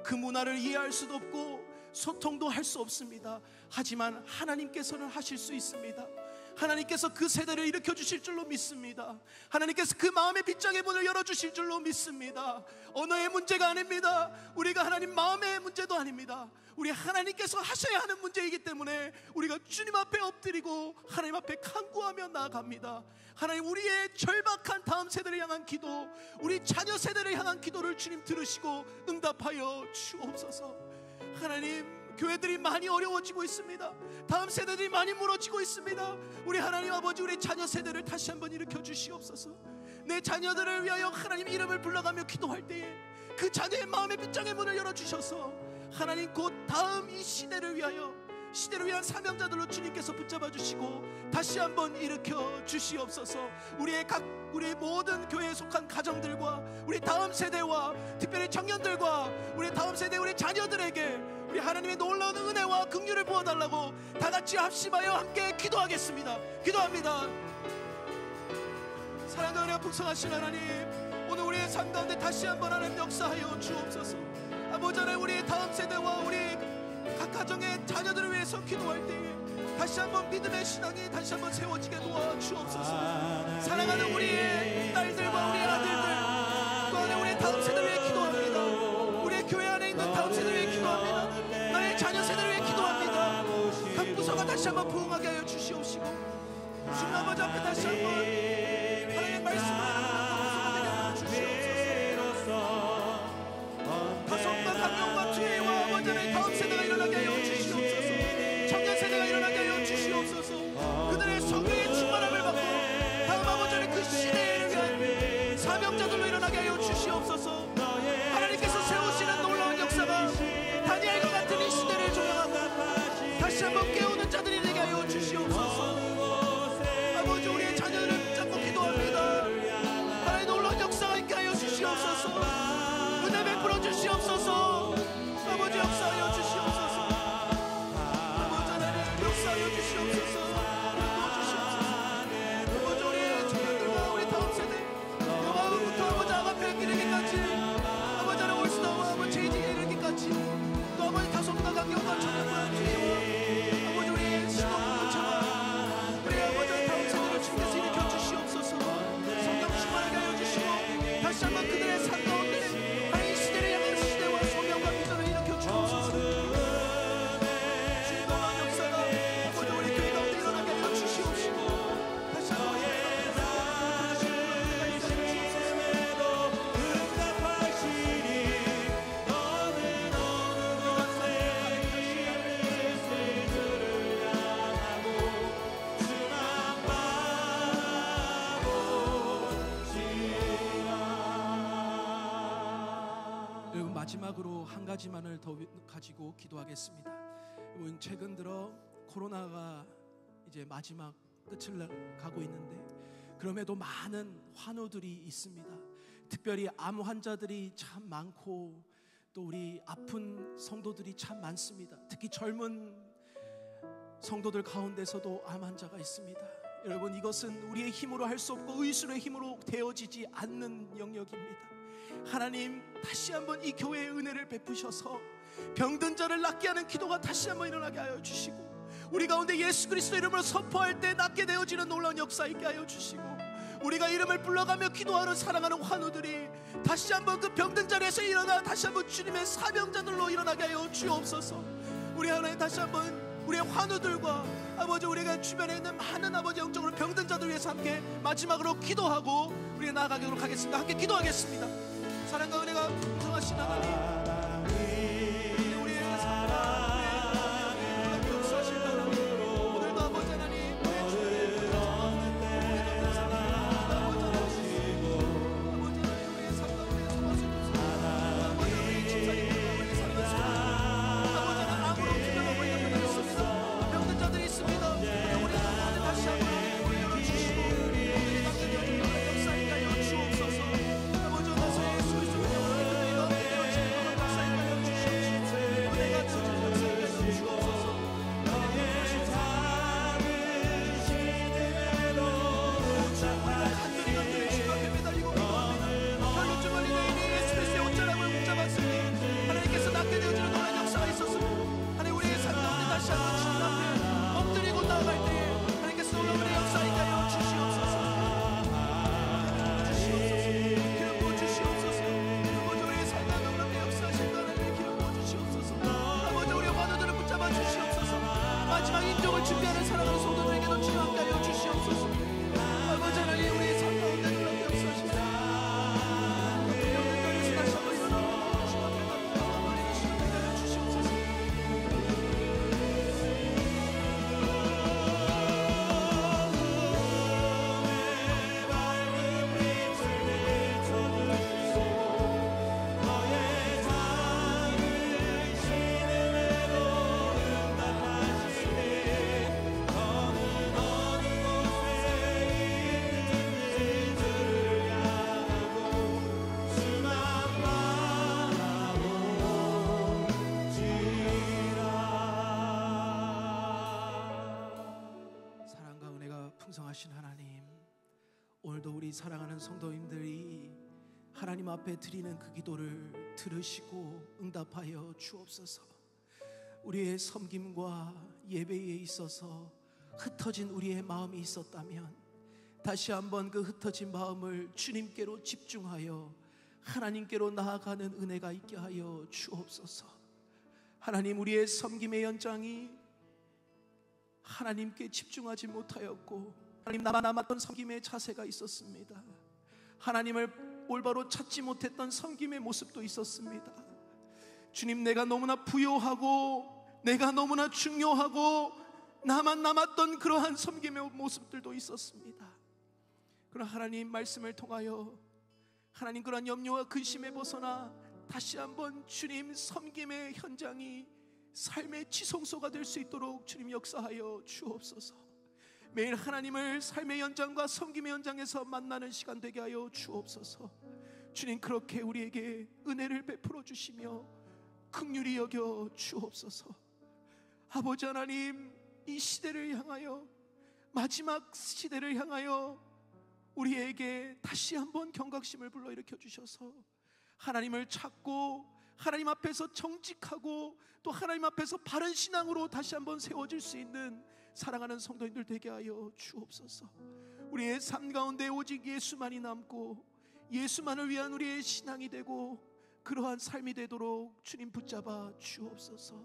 Speaker 2: 그 문화를 이해할 수도 없고 소통도 할 수 없습니다. 하지만 하나님께서는 하실 수 있습니다. 하나님께서 그 세대를 일으켜 주실 줄로 믿습니다. 하나님께서 그 마음의 빗장의 문을 열어주실 줄로 믿습니다. 언어의 문제가 아닙니다. 우리가 하나님 마음의 문제도 아닙니다. 우리 하나님께서 하셔야 하는 문제이기 때문에 우리가 주님 앞에 엎드리고 하나님 앞에 간구하며 나아갑니다. 하나님, 우리의 절박한 다음 세대를 향한 기도, 우리 자녀 세대를 향한 기도를 주님 들으시고 응답하여 주옵소서. 하나님, 교회들이 많이 어려워지고 있습니다. 다음 세대들이 많이 무너지고 있습니다. 우리 하나님 아버지, 우리 자녀 세대를 다시 한번 일으켜 주시옵소서. 내 자녀들을 위하여 하나님 이름을 불러가며 기도할 때에 그 자녀의 마음의 빗장의 문을 열어주셔서 하나님 곧 다음 이 시대를 위하여 시대를 위한 사명자들로 주님께서 붙잡아 주시고 다시 한번 일으켜 주시옵소서. 우리의 모든 교회에 속한 가정들과 우리 다음 세대와 특별히 청년들과 우리 다음 세대 우리 자녀들에게 우리 하나님의 놀라운 은혜와 긍휼을 부어달라고 다 같이 합심하여 함께 기도하겠습니다. 기도합니다. 사랑과 은혜가 풍성하신 하나님, 오늘 우리의 삶 가운데 다시 한번 하나님 역사하여 주옵소서. 아버지 하나님, 우리의 다음 세대와 우리 각 가정의 자녀들을 위해서 기도할 때에 다시 한번 믿음의 신앙이 다시 한번 세워지게 도와주옵소서. 사랑하는 우리의 딸들과 우리의 아들들, 또 안에 우리의 다음 세대를 위해 기도합니다. 우리의 교회 안에 있는 다음 세대를 위해 기도합니다. 나의 자녀 세대를 위해 기도합니다. 각 부서가 다시 한번 부흥하게 하여 주시옵시고, 주님 아버지 앞에 다시 한번 하나님의 말씀을 되게 하여 주시옵소서. 파송과 강령과 주의와 아버지 하나님 다음 세대가 일어나게 하여 주시옵소서. 청년 세대가 일어나게 하여 주시옵소서. 그들의 성령의 충만함을 받고 다음 아버지 하나님 그 시대를 위한 사명자들로 일어나게 하여 주시옵소서. 하나님께서 세우시는 놀라운 역사가 다니엘과 같은 이 시대를 조명하고 다시 한번 깨우는 자들이 되게 하여 주시옵소서. 아버지, 우리의 자녀들을 붙잡고 기도합니다. 하나님 놀라운 역사가 있게 하여 주시옵소서. 은혜 베풀어 주시옵소서. 아버지, 역사하여 주시옵소서. 아버지 하나님, 역사하여 주시옵소서. 아버지, 우리의 청년들과 우리 다음 세대 그 마음부터 아버지 아가페에 이르기까지, 아버지 하나님 올스타와 아버지 제이지에 이르기까지, 또 아버지 다솜과 강경과 청년과 주의와 아버지 우리의 신앙과 우리 아버지 다음 세대를 주님께서 일으켜 주시옵소서. 성령 충만하게 하여 주시고 다시 한번 그들의 삶 가운데 하나님 시대를 향한 시대와 소명과 비전을 일으켜 주옵소서. 주의 놀라운 역사가 아버지 우리 교회 가운데 일어나게 하여 주시옵시고 다시 한번 마지막으로 한 가지만을 더 가지고 기도하겠습니다. 최근 들어 코로나가 이제 마지막 끝을 가고 있는데 그럼에도 많은 환우들이 있습니다. 특별히 암 환자들이 참 많고 또 우리 아픈 성도들이 참 많습니다. 특히 젊은 성도들 가운데서도 암 환자가 있습니다. 여러분, 이것은 우리의 힘으로 할 수 없고 의술의 힘으로 되어지지 않는 영역입니다. 하나님, 다시 한번 이 교회의 은혜를 베푸셔서 병든 자를 낫게 하는 기도가 다시 한번 일어나게 하여 주시고, 우리 가운데 예수 그리스도 이름을 선포할 때 낫게 되어지는 놀라운 역사 있게 하여 주시고, 우리가 이름을 불러가며 기도하는 사랑하는 환우들이 다시 한번 그 병든 자리에서 일어나 다시 한번 주님의 사명자들로 일어나게 하여 주옵소서. 우리 하나님, 다시 한번 우리의 환우들과 아버지 우리가 주변에 있는 많은 아버지 영적으로 병든 자들 위해서 함께 마지막으로 기도하고 우리가 나아가도록 하겠습니다. 함께 기도하겠습니다. 사랑과 은혜가 풍성하신 하나님, 우리의 삶과 역사하신 하나님, 오늘도 아버지 하나님 우리의 주님의 우리의 삶과 아버지 하나님 우리의 삶과 우리의 소망을 아버지 우리의 집사님과 우리의 삶과 아버지 하나님 아무런 투명함을 여기고 있습니다. 병든 자들이 있습니다. 우리 가운데 다시 한번 우리 열어주시고 우리 가운데 역사에 하여 주옵소서. 아버지 나서의 예수 그리스도의 영원한 그들이 가운데 되어지는 역사에 하여 주시옵소서. 전능하신 하나님, 오늘도 우리 사랑하는 성도님들이 하나님 앞에 드리는 그 기도를 들으시고 응답하여 주옵소서. 우리의 섬김과 예배에 있어서 흩어진 우리의 마음이 있었다면 다시 한번 그 흩어진 마음을 주님께로 집중하여 하나님께로 나아가는 은혜가 있게 하여 주옵소서. 하나님, 우리의 섬김의 연장이 하나님께 집중하지 못하였고 하나님, 남았던 섬김의 자세가 있었습니다. 하나님을 올바로 찾지 못했던 섬김의 모습도 있었습니다. 주님, 내가 너무나 부요하고 내가 너무나 중요하고 나만 남았던 그러한 섬김의 모습들도 있었습니다. 그러나 하나님 말씀을 통하여 하나님 그런 염려와 근심에 벗어나 다시 한번 주님 섬김의 현장이 삶의 지성소가 될 수 있도록 주님 역사하여 주옵소서. 매일 하나님을 삶의 현장과 섬김의 현장에서 만나는 시간 되게 하여 주옵소서. 주님, 그렇게 우리에게 은혜를 베풀어 주시며 긍휼히 여겨 주옵소서. 아버지 하나님, 이 시대를 향하여, 마지막 시대를 향하여 우리에게 다시 한번 경각심을 불러일으켜 주셔서 하나님을 찾고 하나님 앞에서 정직하고 또 하나님 앞에서 바른 신앙으로 다시 한번 세워질 수 있는 사랑하는 성도님들 되게 하여 주옵소서. 우리의 삶 가운데 오직 예수만이 남고 예수만을 위한 우리의 신앙이 되고 그러한 삶이 되도록 주님 붙잡아 주옵소서.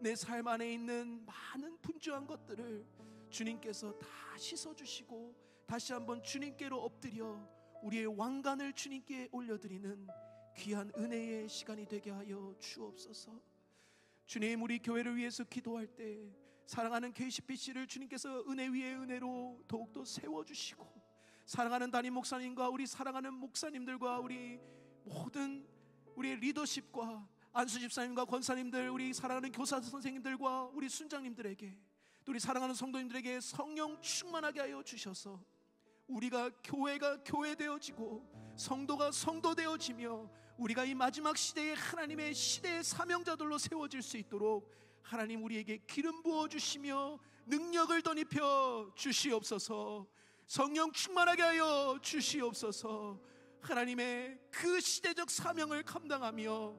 Speaker 2: 내 삶 안에 있는 많은 분주한 것들을 주님께서 다 씻어주시고 다시 한번 주님께로 엎드려 우리의 왕관을 주님께 올려드리는 귀한 은혜의 시간이 되게 하여 주옵소서. 주님, 우리 교회를 위해서 기도할 때 사랑하는 KCPC를 주님께서 은혜 위에 은혜로 더욱더 세워주시고 사랑하는 담임 목사님과 우리 사랑하는 목사님들과 우리 모든 우리의 리더십과 안수 집사님과 권사님들, 우리 사랑하는 교사 선생님들과 우리 순장님들에게 또 우리 사랑하는 성도님들에게 성령 충만하게 하여 주셔서 우리가 교회가 교회되어지고 성도가 성도되어지며 우리가 이 마지막 시대에 하나님의 시대의 사명자들로 세워질 수 있도록 하나님 우리에게 기름 부어주시며 능력을 덧입혀 주시옵소서. 성령 충만하게 하여 주시옵소서. 하나님의 그 시대적 사명을 감당하며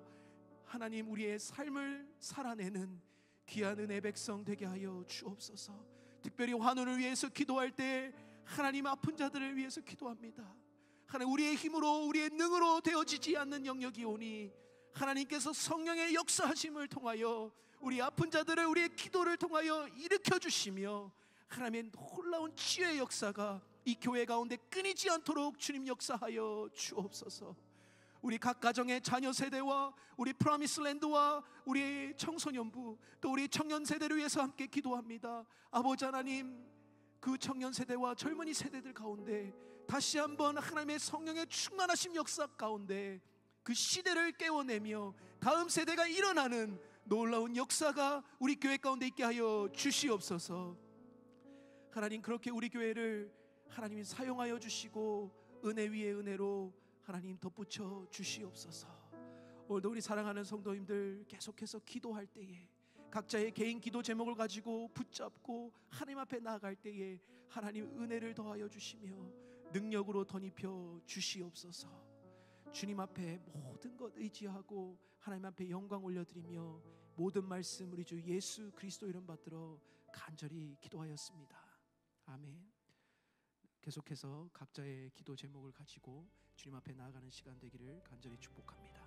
Speaker 2: 하나님 우리의 삶을 살아내는 귀한 은혜 백성 되게 하여 주옵소서. 특별히 환우를 위해서 기도할 때 하나님 아픈 자들을 위해서 기도합니다. 하나님, 우리의 힘으로 우리의 능으로 되어지지 않는 영역이 오니 하나님께서 성령의 역사하심을 통하여 우리 아픈 자들을 우리의 기도를 통하여 일으켜 주시며 하나님의 놀라운 치유의 역사가 이 교회 가운데 끊이지 않도록 주님 역사하여 주옵소서. 우리 각 가정의 자녀 세대와 우리 프라미스랜드와 우리 청소년부 또 우리 청년 세대를 위해서 함께 기도합니다. 아버지 하나님, 그 청년 세대와 젊은이 세대들 가운데 다시 한번 하나님의 성령의 충만하심 역사 가운데 그 시대를 깨워내며 다음 세대가 일어나는 놀라운 역사가 우리 교회 가운데 있게 하여 주시옵소서. 하나님, 그렇게 우리 교회를 하나님이 사용하여 주시고 은혜 위에 은혜로 하나님 덧붙여 주시옵소서. 오늘도 우리 사랑하는 성도님들 계속해서 기도할 때에 각자의 개인 기도 제목을 가지고 붙잡고 하나님 앞에 나아갈 때에 하나님 은혜를 더하여 주시며 능력으로 덧입혀 주시옵소서. 주님 앞에 모든 것 의지하고 하나님 앞에 영광 올려드리며 모든 말씀 우리 주 예수 그리스도 이름 받들어 간절히 기도하였습니다. 아멘. 계속해서 각자의 기도 제목을 가지고 주님 앞에 나아가는 시간 되기를 간절히 축복합니다.